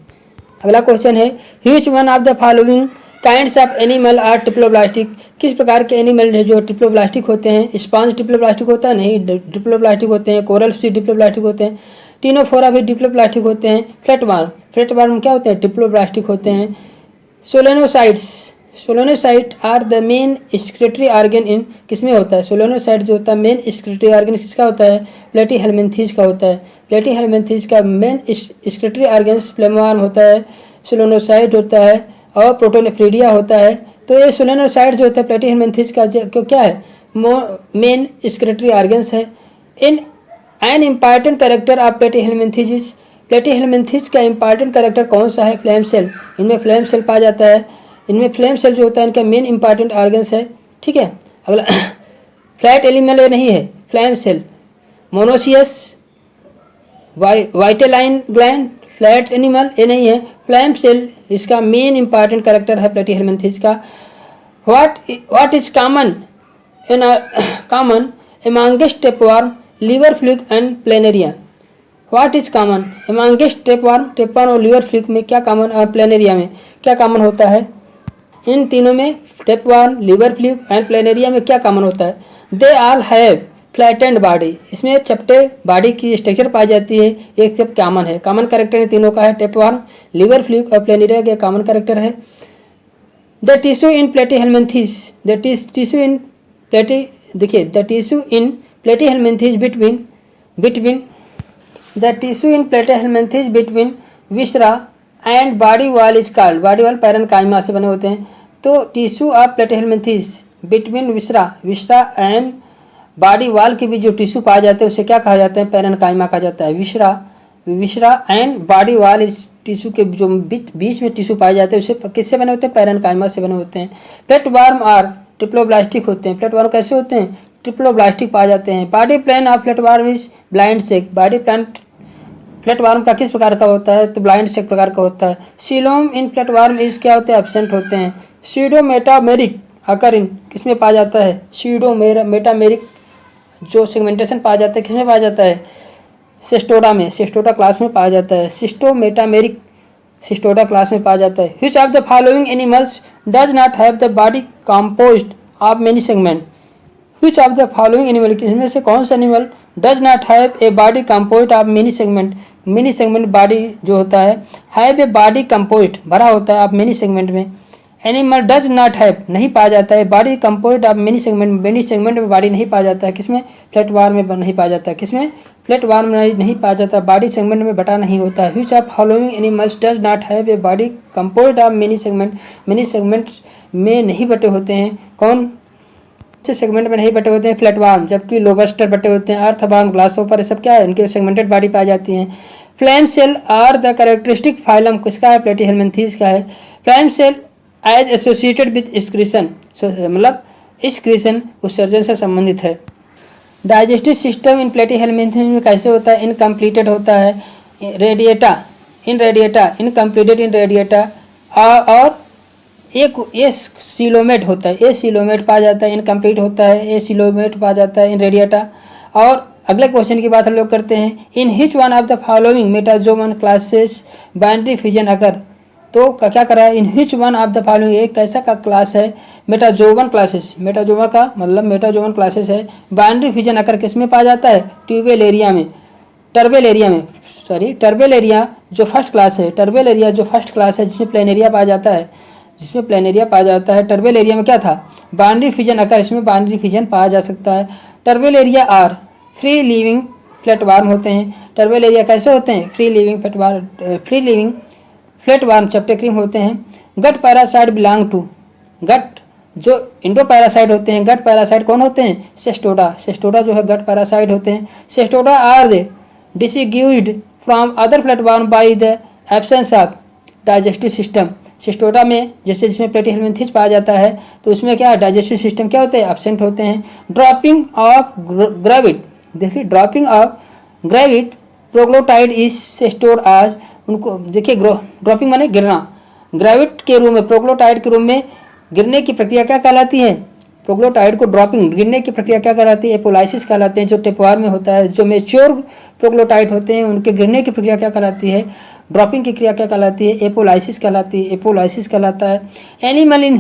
अगला क्वेश्चन है, which one of the following kinds of animal are diploblastic, किस प्रकार के एनिमल है जो डिप्लोब्लास्टिक होते हैं, स्पॉन्ज डिप्लोब्लास्टिक होता है, नहीं डिप्लोब्लास्टिक होते हैं, कोरल सी डिप्लोब्लास्टिक होते हैं, टीनोफोरा भी डिप्लोब्लास्टिक होते हैं। फ्लैटवार्म क्या होते हैं, डिप्लोब्लास्टिक होते हैं। Solenocyte are the main excretory organ in, किसमें होता है, सोलोनोसाइट जो होता है मेन एक्सक्रीटरी ऑर्गन किसका होता है, प्लेटीहेल्मिन्थेस का होता है। प्लेटीहेल्मिन्थेस का मेन एक्सक्रीटरी ऑर्गन फ्लेमवार्म होता है, सोलोनोसाइट होता है और प्रोटोनेफ्रिडिया होता है। तो ये सोलोनोसाइट जो होता है प्लेटीहेल्मिन्थेस का क्या है, मेन एक्सक्रीटरी ऑर्गन्स है। In an important character of Platyhelminthes, Platyhelminthes का इम्पॉर्टेंट कैरेक्टर कौन सा है, फ्लेम सेल, इनमें फ्लेम सेल पाया जाता है, इनमें फ्लेम सेल जो होता है इनका मेन इंपॉर्टेंट ऑर्गन्स है, ठीक है। अगला फ्लैट एनिमल ये नहीं है, flame cell, monoecious, vitelline gland, flat animal ये नहीं है, फ्लेम सेल इसका मेन इंपॉर्टेंट कैरेक्टर है प्लेटीहेल्मिन्थेस का। What is common amongst tapeworm, liver fluke and planaria. What is common amongst tapeworm और लीवर फ्लूक में क्या कॉमन, और प्लेनेरिया में क्या कॉमन होता है, इन तीनों में tapeworm, liver fluke and planaria में क्या कॉमन होता है, they all have flattened body, इसमें चपटे बॉडी की स्ट्रक्चर पाई जाती है, एक सब कॉमन है, कॉमन कैरेक्टर इन तीनों का है, टेपवार्म, लिवर फ्लूक और प्लेनेरिया के कॉमन कैरेक्टर है। The tissue in Platyhelminthes, the tissue in Platyhelminthes between viscera and body wall is called, body wall parenchyma से बने होते हैं। तो tissue of Platyhelminthes between viscera and body wall के बीच जो टिश्यू पाए जाते हैं उसे क्या कहा जाता है, पैरेन्काइमा कहा जाता है। विसरा एंड बॉडी वॉल इस टिश्यू के जो बीच में टिश्यू पाए जाते हैं उसे किससे बने होते हैं, पैरेन्काइमा से बने होते हैं। फ्लैटवार्म आर ट्रिप्लोब्लास्टिक होते हैं, फ्लैटवार्म कैसे होते हैं, ट्रिप्लोब्लास्टिक पाए जाते हैं। Body plan of flatworm is blind sac, body plan flatworm का किस प्रकार का होता है, तो ब्लाइंड शेक प्रकार का होता है। सीलोम इन फ्लैटवार्म इज क्या होते हैं, एब्सेंट होते हैं। सीडोमेटामेरिक आकर इन किसमें पाया जाता है, सीडोमेटामेरिक जो सेगमेंटेशन पाया जाता है किसमें पाया जाता है, सिस्टोडा में, सिस्टोडा क्लास में पाया जाता है। सिस्टोमेटामेरिक सिस्टोडा क्लास में पाया जाता है। Which of the following animals does not have the body composed of many segment. Which of the following animal, इनमें से कौन सा animal does not have a body composed of many segment, many segment body जो होता है, have a body composed भरा होता है ऑफ मेनी सेगमेंट में। एनिमल डज नॉट हैव नहीं पाया जाता है body composed of many segment, many segment में बॉडी नहीं पाया जाता है, किसमें, फ्लैटवार्म में नहीं पाया जाता है, किसमें, फ्लैटवार्म में नहीं पाया जाता, बॉडी सेगमेंट में बटा नहीं होता है। Which of following animals does not have a body composed of many segment, many segments में नहीं बटे होते हैं, कौन से सेगमेंट में नहीं बटे होते हैं, फ्लैटवार्म, जबकि लोबस्टर बटे होते हैं, अर्थवार्म, ग्लासोपर, ये सब क्या है, इनके सेगमेंटेड बॉडी पाई जाती है। Flame cell are the characteristic phylum किसका है, प्लेटीहेल्मिन्थीज का है। Flame cell as associated with excretion, मतलब एक्सक्रीशन उत्सर्जन से संबंधित है। डाइजेस्टिव सिस्टम इन प्लेटीहेल्मिन्थीज में कैसे होता है, इनकम्प्लीटेड होता है, रेडिएटा, इनकम्प्लीटेड इन रेडिएटा, और एक ए सिलोमेट होता है, ए सिलोमेट पाया जाता है, इनकम्प्लीट होता है, ए सिलोमेट पाया जाता है इन रेडिएटा। और अगले क्वेश्चन की बात हम लोग करते हैं, in which one of the following metazoan classes binary fusion occur, तो क्या करा है, in which one of the following, एक कैसा का क्लास है, मेटाजोमन क्लासेस, मेटाजोमन का मतलब मेटाजोमन क्लासेस है, बाइनरी फ्यूजन अकर किस में पाया जाता है, ट्यूबेल एरिया में, टर्बेल एरिया जो फर्स्ट क्लास है, टर्बेल एरिया जो फर्स्ट क्लास है जिसमें प्लेनेरिया पाया जाता है, टर्बेल एरिया में क्या था, बाइनरी फ्यूजन अकर, इसमें बाइनरी फ्यूजन पाया जा सकता है। टर्बेल एरिया आर फ्री लिविंग फ्लैटवार्म होते हैं, टर्बेल एरिया कैसे होते हैं, फ्री लिविंग फ्लैटवार्म चैप्टेक्रीम होते हैं। गट पैरासाइट बिलोंग टू, गट जो इंडो पैरासाइट होते हैं, गट पैरासाइट कौन होते हैं, सेस्टोडा जो है गट पैरासाइट होते हैं। Cestoda are they distinguished from other flatworm by the absence of digestive system. Cestoda में जैसे जिसमें प्लेटीहेल्मिन्थीज पाया जाता है तो उसमें क्या डाइजेस्टिव सिस्टम क्या होते हैं, एब्सेंट होते हैं। ड्रॉपिंग ऑफ ग्रेविड, देखिए ड्रॉपिंग ऑफ ग्रेविड प्रोग्लोटाइड इज सेस्टोर आज, उनको देखिए ड्रॉपिंग माने गिरना, ग्रेविड के रूम में, प्रोग्लोटाइड के रूम में गिरने की प्रक्रिया क्या कहलाती है, प्रोग्लोटाइड को ड्रॉपिंग गिरने की प्रक्रिया क्या कहलाती है, एपोलाइसिस कहलाते हैं। जो टेपवार में होता है, जो मेच्योर प्रोग्लोटाइड होते हैं उनके गिरने की प्रक्रिया क्या कहलाती है, ड्रॉपिंग की क्रिया क्या कहलाती है, एपोलाइसिस कहलाती है, एपोलाइसिस कहलाता है। Animal in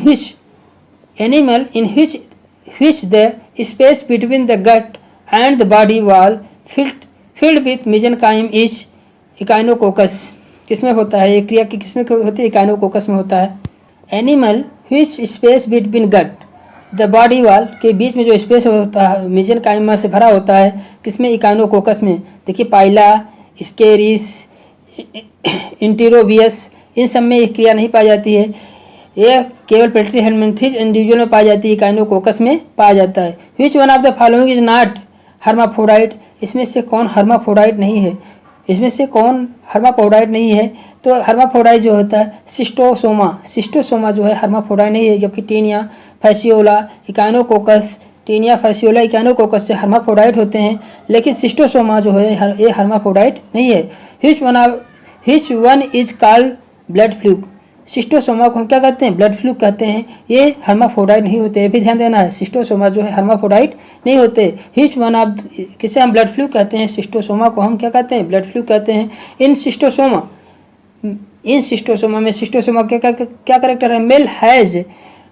which the space between the gut and the body wall filled with mesenchyme is echinococcus, किसमें होता है ये क्रिया की, किसमें होती है, इकाइनोकोकस में होता है। Animal which space between gut the body wall के बीच में जो स्पेस होता है मेसेनकाइमा से भरा होता है, किसमें, इकाइनोकोकस में। देखिए पाइला, स्केरिस, इंटीरोबियस, इन सब में ये क्रिया नहीं पाई जाती है, ये केवल प्लेटीहेल्मिन्थीज इंडिविजुअल में पाई जाती है, इकाइनोकोकस में पाया जाता है। विच one of the following is not hermaphrodite, इसमें से कौन हर्माफ्रोडाइट नहीं है, इसमें से कौन हर्माफ्रोडाइट नहीं है, तो हर्माफ्रोडाइट जो होता है सिस्टोसोमा जो है हर्माफ्रोडाइट नहीं है, जबकि taenia Fasciola Echinococcus, taenia Fasciola Echinococcus से हर्माफ्रोडाइट होते हैं, लेकिन सिस्टोसोमा जो है ये हर्माफ्रोडाइट नहीं है। which one is called blood fluke, schistosoma को हम क्या कहते हैं, ब्लड फ्लूक कहते हैं, ये हर्माफ्रोडाइट नहीं होते, ये भी ध्यान देना है, सिस्टोसोमा जो है हर्माफ्रोडाइट नहीं होते। which one of किसे हम ब्लड फ्लूक कहते हैं, सिस्टोसोमा को हम क्या कहते हैं, ब्लड फ्लूक कहते हैं। इन सिस्टोसोमा में सिस्टोसोमा क्या करेक्टर है, मेल हैज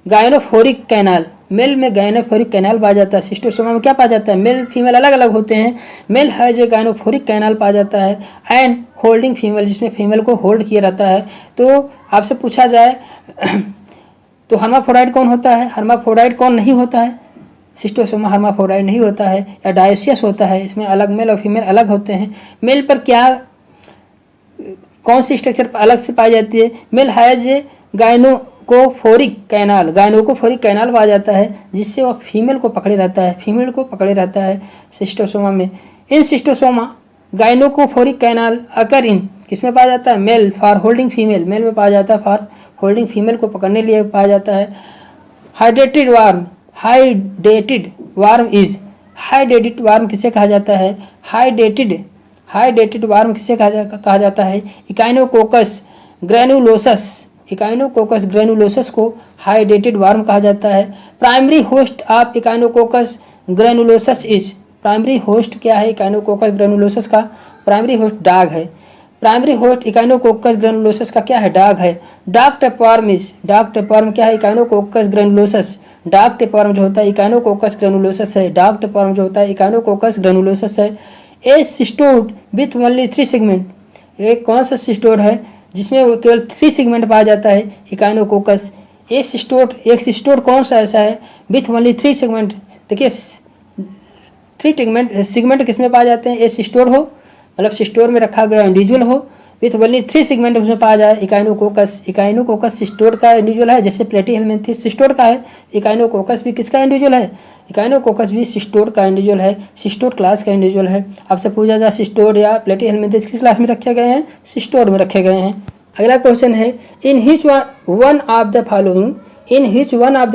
गायनोफोरिक कैनाल, मेल में गायनोफोरिक कैनाल पाया जाता है। सिस्टोसोमा में क्या पाया जाता है, मेल फीमेल अलग अलग होते हैं, मेल हैज गायनोफोरिक कैनाल पाया जाता है। एंड होल्डिंग फीमेल, जिसमें फीमेल को होल्ड किया रहता है। तो आपसे पूछा जाए तो हर्माफ्रोडाइट कौन होता है, हर्माफ्रोडाइट कौन नहीं होता है, सिस्टोसोमा हर्माफ्रोडाइट नहीं होता है, या डायोसियस होता है, इसमें अलग मेल और फीमेल अलग होते हैं। मेल पर क्या कौन सी स्ट्रक्चर अलग से पाई जाती है, मेल हैज गायनोकोफोरिक कैनाल पाया जाता है, जिससे वह फीमेल को पकड़े रहता है, सिस्टोसोमा में। इन सिस्टोसोमा गायनोकोफोरिक कैनाल अकर इन किसमें पाया जाता है, male for holding female, male में पाया जाता है, फॉर होल्डिंग फीमेल को पकड़ने लिए पाया जाता है। हाइड्रेटेड वार्म किसे कहा जाता है, हाइड्रेटेड वार्म किसे कहा जाता है, इकाइनोकोकस ग्रेनुलोसस को हाइड्रेटेड वार्म कहा जाता है। Primary host of Echinococcus granulosus is, primary host क्या है इकाइनोकोकस ग्रेनुलोसस का, प्राइमरी होस्ट डॉग है। प्राइमरी होस्ट इकाइनोकोकस ग्रेनुलोसस का क्या है, डाग है। डार्क टेपवर्म क्या है, इकाइनोकोकस ग्रेनुलोसस। डार्क टेपवर्म जो होता है इकाइनोकोकस ग्रेनुलोसस है। डार्क टेपवर्म जो होता है इकाइनोकोकस ग्रेनुलोसस है। ए सिस्टोड विथ ओनली 3 सेगमेंट, एक कौन सा सिस्टोड है जिसमें केवल 3 सेगमेंट पाया जाता है, इकाइनोकोकस। एक सिस्टोड कौन सा ऐसा है विथ ओनली 3 सेगमेंट। देखिए 3 सेगमेंट किसमें पाए जाते हैं, ए सिस्टोड हो, मतलब सिस्टोड में रखा गया इंडिविजुअल हो, विथ ओनली 3 सेगमेंट उसमें पाया जाए, इकाइनोकोकस सिस्टोड का इंडिविजुअल है, जैसे प्लेटीहेलमिन्थेस सिस्टोड का है। इकाइनोकोकस भी किसका इंडिविजुअल है, इकाइनोकोकस भी सिस्टोड का इंडिविजुअल है, सिस्टोड क्लास का इंडिविजुअल है। आपसे पूछा जाए सिस्टोड या प्लेटीहेलमिन्थेस किस क्लास में रखे गए हैं, सिस्टोड में रखे गए हैं। अगला क्वेश्चन है, in which one of the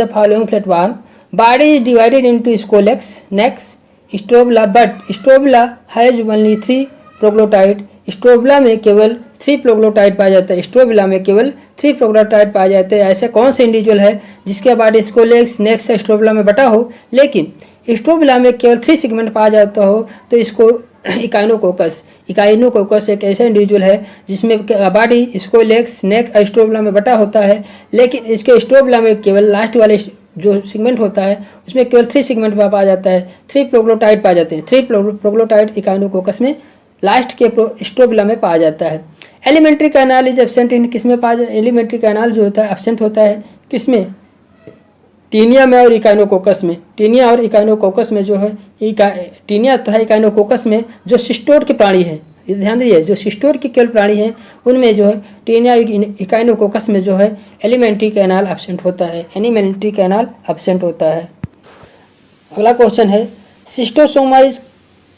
following flatworm body is divided into scolex, necks, strobila, but strobila has only 3 proglottid. Strobila में केवल 3 प्रोग्लोटाइड पाया जाता है, स्ट्रोबुला में केवल 3 प्रोग्लोटाइड पाए जाते हैं। ऐसे कौन से इंडिविजुअल है जिसके बॉडी स्कोलेक्स, नेक्स, स्ट्रोबुला में बटा हो, लेकिन स्ट्रोबुला में केवल 3 सेगमेंट पाया जाता हो, तो इसको इकाइनोकोकस एक ऐसा इंडिविजुअल है जिसमें बॉडी स्कोलेक्स, नेक, स्ट्रोबुला में बटा होता है, लेकिन इसके स्ट्रोबुला में केवल लास्ट वाले जो सेगमेंट होता है उसमें केवल 3 सेगमेंट पाया जाता है, 3 प्रोग्लोटाइड पाए जाते हैं। 3 प्रोग्लोटाइड इकाइनोकोकस में लास्ट के स्ट्रोबुला में पाया जाता है। Alimentary canal is absent in किसमें पाया जाता है, एलिमेंट्री कैनाल जो होता है एब्सेंट होता है किसमें, टीनिया में और इकाइनोकोकस में। टीनिया और इकाइनोकोकस में जो है, टीनिया तथा इकाइनोकोकस में जो सिस्टोड के प्राणी हैं, ध्यान दीजिए, जो सिस्टोड के केवल प्राणी हैं उनमें जो है टीनिया इकाइनोकोकस में जो है एलिमेंट्री कैनाल एब्सेंट होता है, एलिमेंट्री कैनाल एब्सेंट होता है। अगला क्वेश्चन है, schistosoma is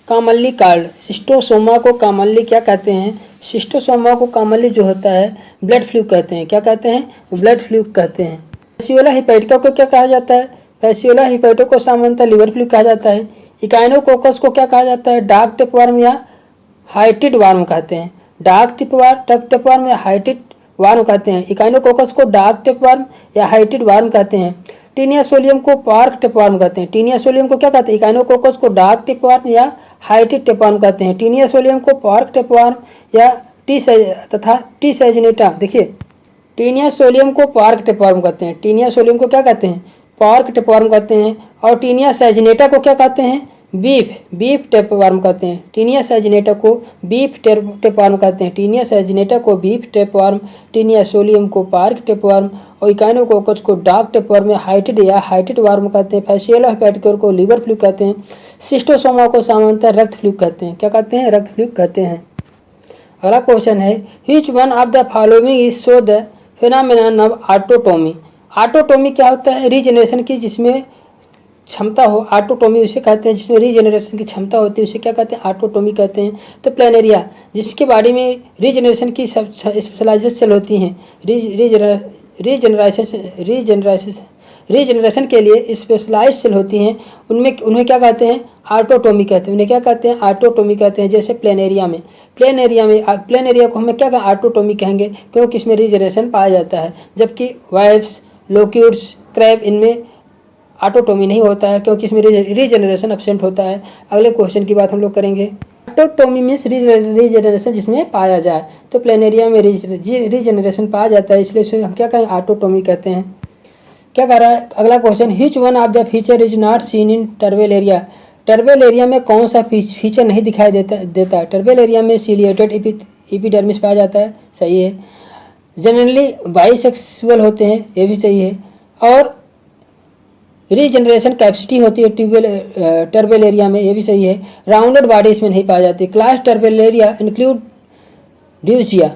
commonly called, schistosoma को कॉमनली क्या कहते हैं, सिस्टोसोमा को कॉमनली जो होता है ब्लड फ्लूक कहते हैं। क्या कहते हैं, ब्लड फ्लूक कहते हैं। फैसियोला हिपैटिका को क्या कहा जाता है, फैसियोला हिपैटिका को सामान्यतः लिवर फ्लूक कहा जाता है। इकाइनोकोकस को क्या कहा जाता है, डार्क टेपवर्म या हाइटिड वार्म कहते हैं। डार्क टेपवर्म या हाइटिड वार्म कहते हैं। इकाइनोकोकस को डार्क टेपवर्म या हाइटिड वार्म कहते हैं। टीनिया सोलियम को पार्क टेपवर्म कहते हैं। टीनिया सोलियम को क्या कहते हैं, इकाइनोकोकस को डार्क टेपवर्म या हाइटिड टेपवर्म कहते हैं। टीनिया सोलियम को पार्क टेपवर्म या टी सैजिनेटा, देखिए टीनिया सोलियम को पार्क टेपवर्म कहते हैं। टीनिया सोलियम को क्या कहते हैं, पार्क टेपवर्म कहते हैं। और टीनिया सैजिनेटा को क्या कहते हैं, बीफ टेपवर्म कहते हैं। टीनिया सैजिनेटा को बीफ टेपवर्म कहते हैं। टीनिया सैजिनेटा को बीफ टेपवर्म, टीनिया सोलियम को पार्क टेपवर्म और इकाइनोकोकस को डार्क टेपवर्म में हाइटिड या हाइटिड वार्म कहते हैं। फैसियोला हिपैटिका को लिवर फ्लूक कहते हैं। सिस्टोसोमा को सामान्यतः रक्त फ्लूक कहते हैं। क्या कहते हैं, रक्त फ्लूक कहते हैं। अगला क्वेश्चन है, which one of the following is show the phenomenon of autotomy. Autotomy क्या होता है, रीजनरेशन की जिसमें क्षमता हो, ऑटोटोमी उसे कहते हैं जिसमें रीजनरेशन की क्षमता होती है, उसे क्या कहते हैं, ऑटोटोमी कहते हैं। तो प्लेनेरिया जिसके बॉडी में रीजनरेशन की स्पेशलाइज्ड सेल होती हैं, रीजनरेशन के लिए स्पेशलाइज्ड सेल होती हैं, उन्हें क्या कहते हैं, ऑटोटोमी कहते हैं। उन्हें क्या कहते हैं, ऑटोटोमी कहते हैं। जैसे प्लेनेरिया को हमें क्या ऑटोटोमी कहेंगे, क्योंकि इसमें रीजनरेशन पाया जाता है। जबकि वाइव्स, लोक्यूट्स, क्रैब इनमें ऑटोटोमी नहीं होता है, क्योंकि इसमें रीजनरेशन एब्सेंट होता है। अगले क्वेश्चन की बात हम लोग करेंगे। ऑटोटोमी मीन्स रीजनरेशन जिसमें पाया जाए, तो प्लेनेरिया में रीजनरेशन पाया जाता है, इसलिए हम क्या कहें, ऑटोटोमी कहते हैं। क्या कह रहा है अगला question, which one of the feature is not seen in trouble area. Trouble area में कौन सा फीचर नहीं दिखाई देता। टर्बल एरिया में सिलिएटेड एपिडर्मिस पाया जाता है, सही है। जनरली बाइसेक्सुअल होते हैं, ये भी सही है। और रीजनरेशन कैपेसिटी होती है टर्बल एरिया में, ये भी सही है। राउंडेड बॉडी इसमें नहीं पाई जाती। Class Turbellaria include Dugesia.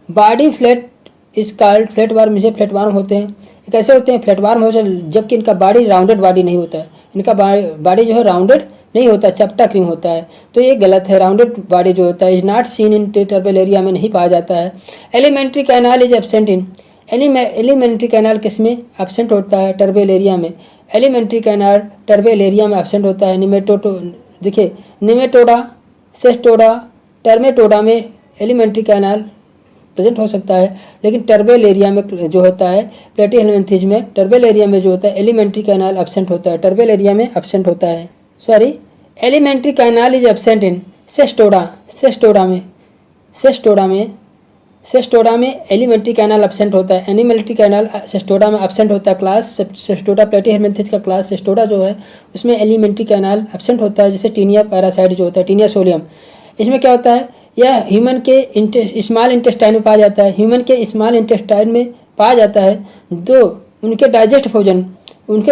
Body flat is called flatworm, इसे फ्लैटवर्म होते हैं। कैसे होते हैं, फ्लैटवर्म होते हैं जबकि इनका बॉडी राउंडेड बॉडी नहीं होता है। इनका बॉडी जो है राउंडेड नहीं होता, चपटा क्रीम होता है, तो ये गलत है। राउंडेड बॉडी जो होता है is not seen in trouble area में नहीं पाया जाता है। Alimentary canal is absent in, alimentary canal किसमें एब्सेंट होता है, टर्बल एरिया में। एलिमेंट्री कैनाल टर्बल एरिया में एब्सेंट होता है। देखिए निमेटोडा, सेस्टोडा, टर्मेटोडा में एलिमेंट्री कैनाल प्रेजेंट हो सकता है, लेकिन टर्बल एरिया में जो होता है, प्लेटीहेलमिन्थेस में टर्बल एरिया में जो होता है एलिमेंट्री कैनाल एब्सेंट होता है, टर्बल एरिया में एब्सेंट होता है। Sorry, alimentary canal is absent in Cestoda में। सेस्टोडा में एलिमेंट्री कैनाल एब्सेंट होता है, एलिमेंट्री कैनाल सेस्टोडा में एब्सेंट होता है। क्लास सेस्टोडा प्लेटीहेलमिन्थेस का क्लास सेस्टोडा जो है उसमें एलिमेंट्री कैनाल एब्सेंट होता है, जैसे टीनिया पैरासाइट जो होता है, टीनिया सोलियम। इसमें क्या होता है, यह ह्यूमन के स्मॉल इंटेस्टाइन में पाया जाता है, ह्यूमन के स्मॉल इंटेस्टाइन में पाया जाता है। तो उनके डाइजेस्ट भोजन, उनके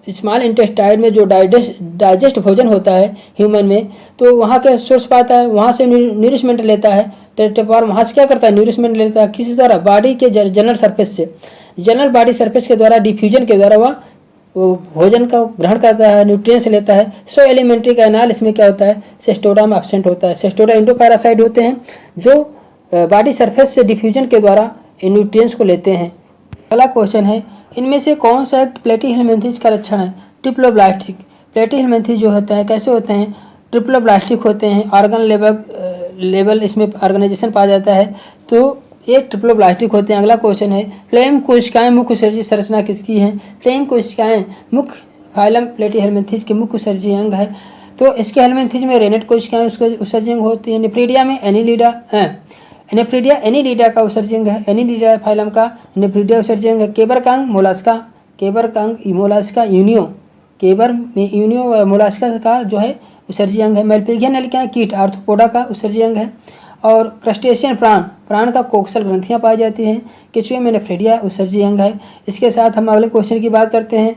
स्मॉल इंटेस्टाइन में जो डाइजेस्ट भोजन होता है ह्यूमन में, तो वहाँ के सोर्स पाता है, वहाँ से न्यूरिशमेंट लेता है। टेट्रापॉर्म वहाँ से क्या करता है, न्यूरिशमेंट लेता है किसी द्वारा, बॉडी के जनरल सरफेस से, जनरल बॉडी सरफेस के द्वारा, डिफ्यूजन के द्वारा वह भोजन का ग्रहण करता है, न्यूट्रिएंट्स लेता है। सो एलिमेंट्री कैनाल इसमें क्या होता है, सेस्टोडा में एब्सेंट होता है। सेस्टोडा इंडोपैरासाइट होते हैं जो बॉडी सरफेस से डिफ्यूजन के द्वारा न्यूट्रिएंट्स को लेते हैं। अगला क्वेश्चन है, इनमें से कौन सा एक प्लेटीहेलमिन्थेस का लक्षण है, ट्रिप्लोब्लास्टिक। प्लेटीहेलमिन्थेस जो होता है कैसे होते हैं, ट्रिप्लोब्लास्टिक होते हैं। ऑर्गन लेवल इसमें ऑर्गेनाइजेशन पाया जाता है, तो ये ट्रिप्लोब्लास्टिक होते हैं। अगला क्वेश्चन है, फ्लेम कोशिकाएं मुख्य उत्सर्जी संरचना किसकी है। फ्लेम कोशिकाएं मुख्य फाइलम प्लेटीहेलमिन्थेस के मुख्य उत्सर्जी अंग है। तो इसके हेलमिन्थेस में रेनेट कोशिकाएं उसके उत्सर्जी अंग होती है। नेफ्रीडिया में नेफ्रीडिया एनीलिडा का उत्सर्जी अंग है, एनीलिडा फाइलम का नेफ्रीडिया उत्सर्जी अंग है। केबर का अंग मोलास्का यूनियो, केबर में यूनियो मोलास्का का जो है उत्सर्जी अंग है। मेलपिगियन नलिकाएं कीट आर्थ्रोपोडा का उत्सर्जी अंग है। और क्रस्टेशियन प्राण का कोक्सल ग्रंथियां पाई जाती हैं। केचुए में नेफ्रीडिया उत्सर्जी अंग है। इसके साथ हम अगले क्वेश्चन की बात करते हैं।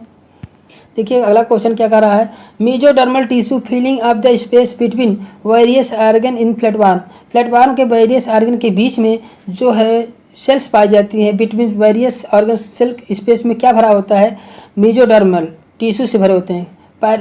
देखिए अगला क्वेश्चन क्या कर रहा है, mesodermal tissue filling up the space between various organ in flatworm. Flatworm के वेरियस ऑर्गन के बीच में जो है सेल्स पाई जाती हैं। Between various organ cell space में क्या भरा होता है, मेसोडर्मल टिश्यू से भरे होते हैं।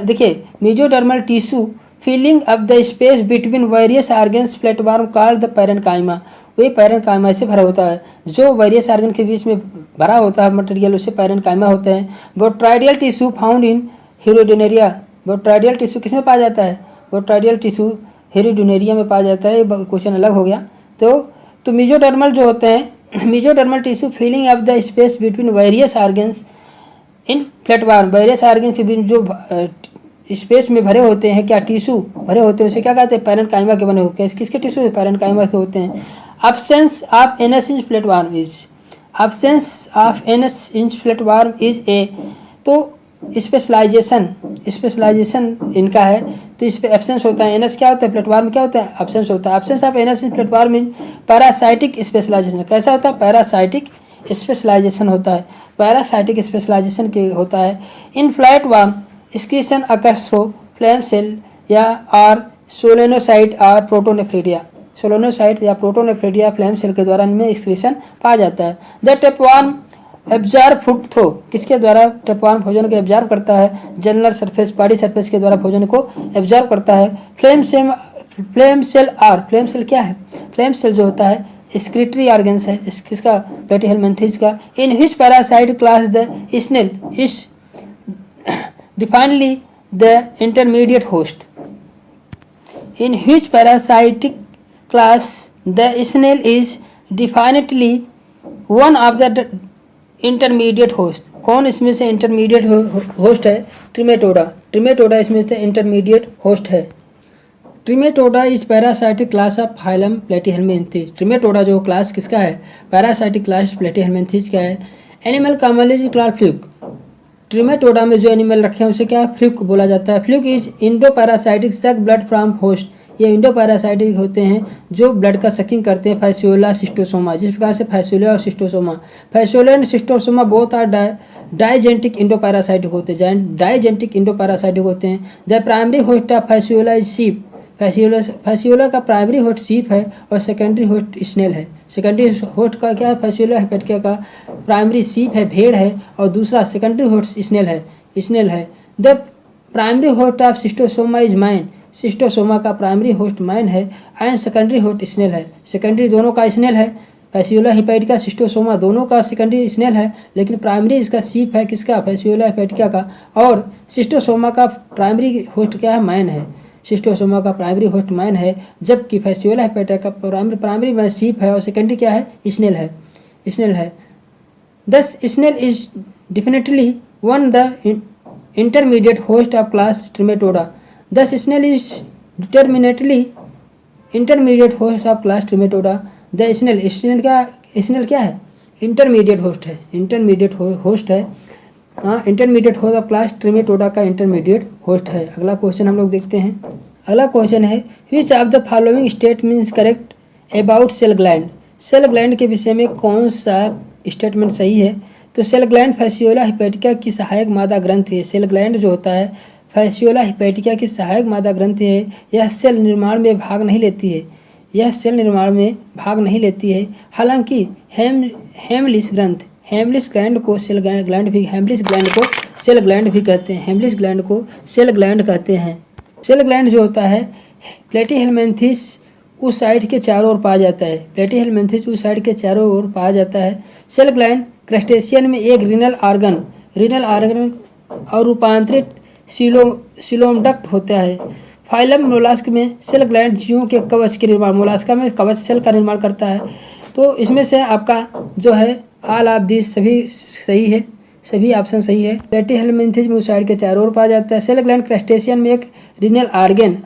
देखिए mesodermal tissue filling up the space between various organs flatworm called the parenchyma. वही पैरेन्काइमा से भरा होता है, जो वेरियस ऑर्गन के बीच में भरा होता है मटेरियल उसे पैरेन्काइमा होता है। बोट्राइडियल टिश्यू फाउंड इन हेरिडोनेरिया। बोट्राइडियल टिश्यू किसमें पाया जाता है, बोट्राइडियल टिश्यू हेरिडोनेरिया में पाया जाता है। ये क्वेश्चन अलग हो गया। तो मेसोडर्मल जो होते हैं, mesodermal tissue filling up the space between various organs in flatworm, various organ के बीच जो स्पेस में भरे होते हैं, क्या टिश्यू भरे होते हैं, उसे क्या कहते हैं, पैरेन्काइमा के बने होते हैं। किसके टिश्यू से, पैरेन्काइमा के होते हैं। Absence of NS in flatworm is, absence of NS in flatworm is a, तो स्पेशलाइजेशन इनका है, तो इस पे एब्सेंस होता है। NS क्या होता है, फ्लैटवर्म में क्या होता है, एब्सेंस होता है। Absence of NS in flatworm in parasitic specialization, कैसा होता है, पैरासाइटिक स्पेशलाइजेशन होता है, पैरासाइटिक स्पेशलाइजेशन के होता है। In flatworm excretion occurs through flame cell या आर सोलेनोसाइट और प्रोटोनेफ्रीडिया, सोलोनोसाइट या प्रोटोनेफ्रीडिया फ्लेम सेल के द्वारा इनमें एक्सक्रीशन पाया जाता है। The tapeworm absorb food through, किसके द्वारा टेपवर्म भोजन को एब्जॉर्ब करता है, जनरल सरफेस बॉडी सरफेस के द्वारा भोजन को एब्जॉर्ब करता है। फ्लेम सेल क्या है, फ्लेम सेल जो होता है एक्सक्रीटरी ऑर्गन्स है किसका, प्लेटीहेलमिन्थेस का। In which parasite class the snail is definitely the intermediate host. In which parasitic class the snail is definitely one of the intermediate host। कौन इसमें से इंटरमीडिएट होस्ट है, ट्रिमेटोडा। ट्रिमेटोडा इसमें से इंटरमीडिएट होस्ट है। Trematoda is parasitic class of phylum Platyhelminthes. Trematoda जो class किसका है, पैरासाइटिक क्लास प्लेटीहेलमिन्थेस का है। Animal commonly is called fluke. Trematoda में जो एनिमल रखे हैं उसे क्या, फ्लूक बोला जाता है। फ्लूक इज इंडो पैरासाइटिक सक ब्लड फ्रॉम होस्ट। ये इंडो पैरासाइटिक होते हैं जो ब्लड का सकिंग करते हैं। फैसियोला सिस्टोसोमा, जिस प्रकार से फैसियोला और Schistosoma, Fasciola and Schistosoma both are digenetic endoparasitic होते हैं, डाइजेंटिक इंडो पैरासाइटिक होते हैं। The primary host of Fasciola is sheep. Fasciola का प्राइमरी होस्ट सीप है और सेकेंडरी होस्ट स्नेल है। सेकेंडरी होस्ट का क्या है, फैसियोला हेपेटिका का प्राइमरी सीप है, भेड़ है, और दूसरा सेकेंडरी होस्ट स्नेल है। The primary host of schistosoma is mine. Schistosoma का प्राइमरी होस्ट मैन है एंड सेकेंडरी होस्ट स्नेल है। सेकेंडरी दोनों का स्नेल है, फैसियोला हेपेटिका सिस्टोसोमा दोनों का सेकेंडरी स्नेल है, लेकिन प्राइमरी इसका सीप है किसका, फैसियोला हेपेटिका का। और सिस्टोसोमा का प्राइमरी होस्ट क्या है, मैन है। सिस्टोसोमा का प्राइमरी होस्ट मैन है, जबकि फैसियोला हेपेटिका का प्राइमरी मैन सीप है और सेकेंडरी क्या है, स्नेल है। Thus snail is definitely one the intermediate host of class Trematoda. Thus snail is determinately intermediate host of class Trematoda. The snail क्या है? इंटरमीडिएट होस्ट है, intermediate host है। हाँ, intermediate host of class Trematoda का intermediate host है। अगला question हम लोग देखते हैं। अगला क्वेश्चन है which of the following statements correct about cell gland. Cell gland के विषय में कौन सा स्टेटमेंट सही है? तो सेल ग्लैंड फैसियोला हिपैटिका की सहायक मादा ग्रंथि है। सेल ग्लैंड जो होता है फैसियोला हिपैटिका की सहायक मादा ग्रंथि है। यह सेल निर्माण में भाग नहीं लेती है, यह सेल निर्माण में भाग नहीं लेती है। हालांकि हेमलिस ग्लैंड को सेल ग्लैंड भी सेल ग्लैंड भी कहते हैं। हेमलिस ग्लैंड को सेल ग्लैंड कहते हैं। सेल ग्लैंड जो होता है प्लेटीहेलमिन्थेस oocyte के चारों ओर पाया जाता है। प्लेटीहेलमिन्थेस oocyte के चारों ओर पाया जाता है। सेल ग्लैंड क्रस्टेशियन में एक रीनल आर्गन और रूपांतरित सीलोम डक्ट होता है। फाइलम मोलास्क में सेल ग्लैंड जीवों के कवच के निर्माण, मोलास्का में कवच सेल का निर्माण करता है। तो इसमें से आपका जो है ऑल ऑफ दिस सभी सही है, सभी ऑप्शन सही है। प्लेटीहेलमिन्थेस में oocyte के चारों ओर पाया जाता है। सेल ग्लैंड क्रस्टेशियन में एक रीनल आर्गन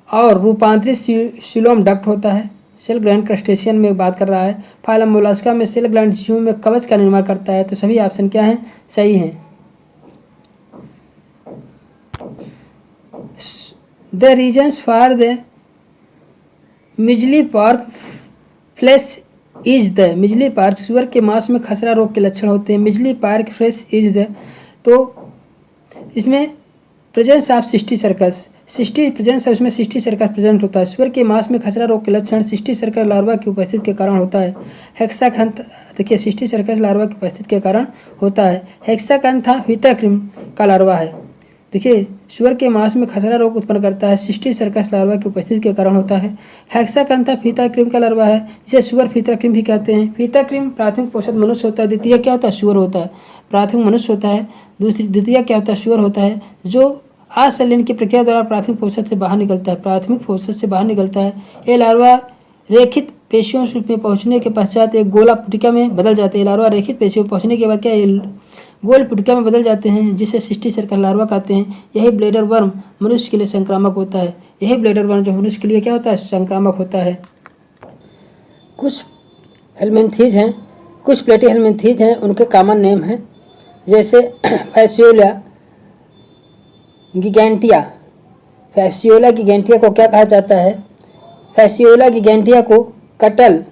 और रूपांतरित सीलोम डक्ट होता है। सेल ग्लैंड क्रस्टेशियन में बात कर रहा है। फाइलम मोलास्का में सेल ग्लैंड जीवों में कवच का निर्माण करता है। तो सभी ऑप्शन क्या हैं? सही हैं। The reasons for the measly pork flesh is the. Measly pork सुअर के मांस में खसरा रोग के लक्षण होते हैं। Measly pork flesh is the, तो इसमें presence of cysticercus, presence है उसमें सिस्टी सर्कस प्रेजेंट होता है। सुअर के मांस में खसरा रोग के लक्षण सिस्टी सर्कस लार्वा की उपस्थिति के कारण होता है। हेक्साकैंथ, देखिए सिस्टी सर्कस लार्वा की उपस्थिति के कारण होता है। हेक्साकैंथा विताक्रिम का लार्वा है। देखिए सुअर के मांस में खसरा रोग उत्पन्न करता है, सिस्टी सर्कस लार्वा की उपस्थिति के कारण होता है। हेक्साकैंथा फीताक्रिम का लार्वा है, जिसे सुअर फीताक्रिम भी कहते हैं। फीताक्रिम प्राथमिक पोषक मनुष्य होता है, द्वितीय क्या होता है? सुअर होता है। प्राथमिक मनुष्य होता है, द्वितीय क्या होता है? सुअर होता है, जो आसंलयन की प्रक्रिया द्वारा प्राथमिक पोषक से बाहर निकलता है। प्राथमिक पोषक से बाहर निकलता है। ये लार्वा रेखित पेशियों में पहुंचने के पश्चात एक गोला पुटिका में बदल जाते हैं। लार्वा रेखित पेशियों में पहुंचने के बाद क्या गोल पुटिका में बदल जाते हैं, जिसे सिस्टी सर्कस लार्वा कहते हैं। यही ब्लेडर वर्म मनुष्य के लिए संक्रामक होता है। यही ब्लेडर वर्म जो मनुष्य के लिए क्या होता है? संक्रामक होता है। कुछ हेलमिन्थीज हैं, कुछ प्लेटीहेलमिन्थीज हैं, उनके कॉमन नेम हैं, जैसे फैसियोला गिगैंटिया। फैसियोला गिगैंटिया को क्या कहा जाता है? फैसियोला गिगैंटिया को कटल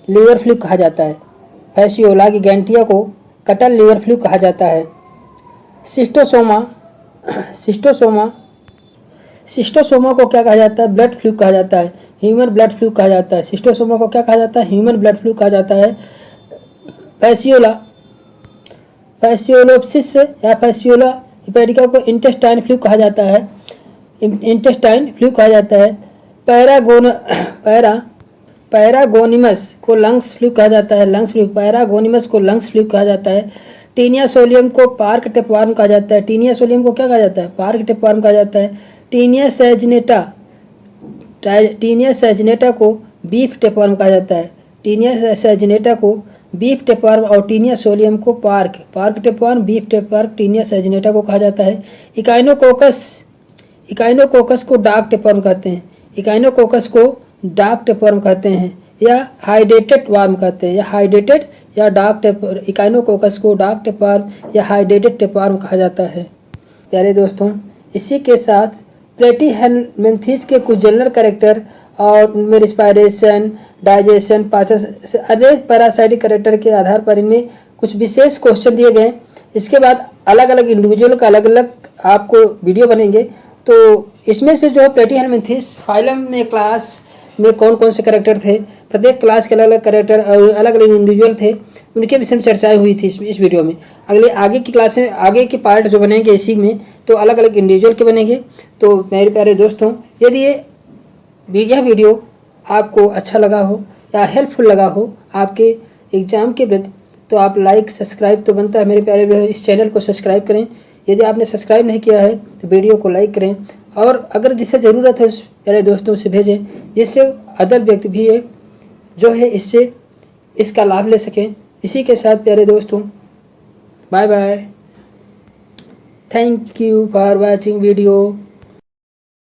लीवर फ्लू कहा जाता है। फैसियोला गिगैंटिया को कटल लीवर फ्लू कहा जाता है। सिस्टोसोमा को क्या कहा जाता है? ब्लड फ्लू कहा जाता है, ह्यूमन ब्लड फ्लू कहा जाता है। सिस्टोसोमा को क्या कहा जाता है? ह्यूमन ब्लड फ्लू कहा जाता है। फैसियोलोप्सिस या फैसियोला हिपैटिका को इंटेस्टाइन फ्लू कहा जाता है। पैरागोनिमस को लंग्स फ्लू कहा जाता है। पैरागोनिमस को लंग्स फ्लू कहा जाता है। टीनिया सोलियम को पार्क टेपवार्म कहा जाता है। टीनिया सोलियम को क्या कहा जाता है? पार्क टेपवार्म कहा जाता है। टीनिया सैजिनेटा को बीफ टेपवार्म कहा जाता है। टीनिया सैजिनेटा को बीफ टेपवार्म और टीनिया सोलियम को pork tapeworm, beef tapeworm, Taenia saginata को कहा जाता है। इकाइनोकोकस को डार्क टेपवार्म कहते हैं। इकाइनोकोकस को डार्क टेपवार्म कहते हैं या हाइड्रेटेड वार्म कहते हैं, या हाइड्रेटेड या डार्क टेपवार्म। इकाइनोकोकस को डार्क टेपवार्म या हाइड्रेटेड टेपवार्म कहा जाता है। प्यारे दोस्तों, इसी के साथ प्लेटीहेलमिन्थेस के कुछ जनरल कैरेक्टर और उनमें रिस्पायरेशन, डाइजेशन, पाचन से अनेक पैरासाइटिक कैरेक्टर के आधार पर इनमें कुछ विशेष क्वेश्चन दिए गए। इसके बाद अलग अलग इंडिविजुअल का अलग अलग आपको वीडियो बनेंगे। तो इसमें से जो है प्लेटीहेलमिन्थेस फाइलम में क्लास में कौन कौन से कैरेक्टर थे, प्रत्येक क्लास के अलग अलग कैरेक्टर और अलग अलग इंडिविजुअल थे, उनके विषय में चर्चाएं हुई थी इस वीडियो में। आगे की क्लास में आगे के पार्ट जो बनेंगे इसी में, तो अलग अलग इंडिविजुअल के बनेंगे। तो मेरे प्यारे दोस्तों, यदि यह वीडियो आपको अच्छा लगा हो या हेल्पफुल लगा हो आपके एग्ज़ाम के प्रति, तो आप लाइक सब्सक्राइब तो बनता है मेरे प्यारे, इस चैनल को सब्सक्राइब करें। यदि आपने सब्सक्राइब नहीं किया है तो वीडियो को लाइक करें, और अगर जिसे ज़रूरत है उस प्यारे दोस्तों से भेजें, जिससे अदर व्यक्ति भी जो है इससे इसका लाभ ले सकें। इसी के साथ प्यारे दोस्तों, bye bye. Thank you for watching video.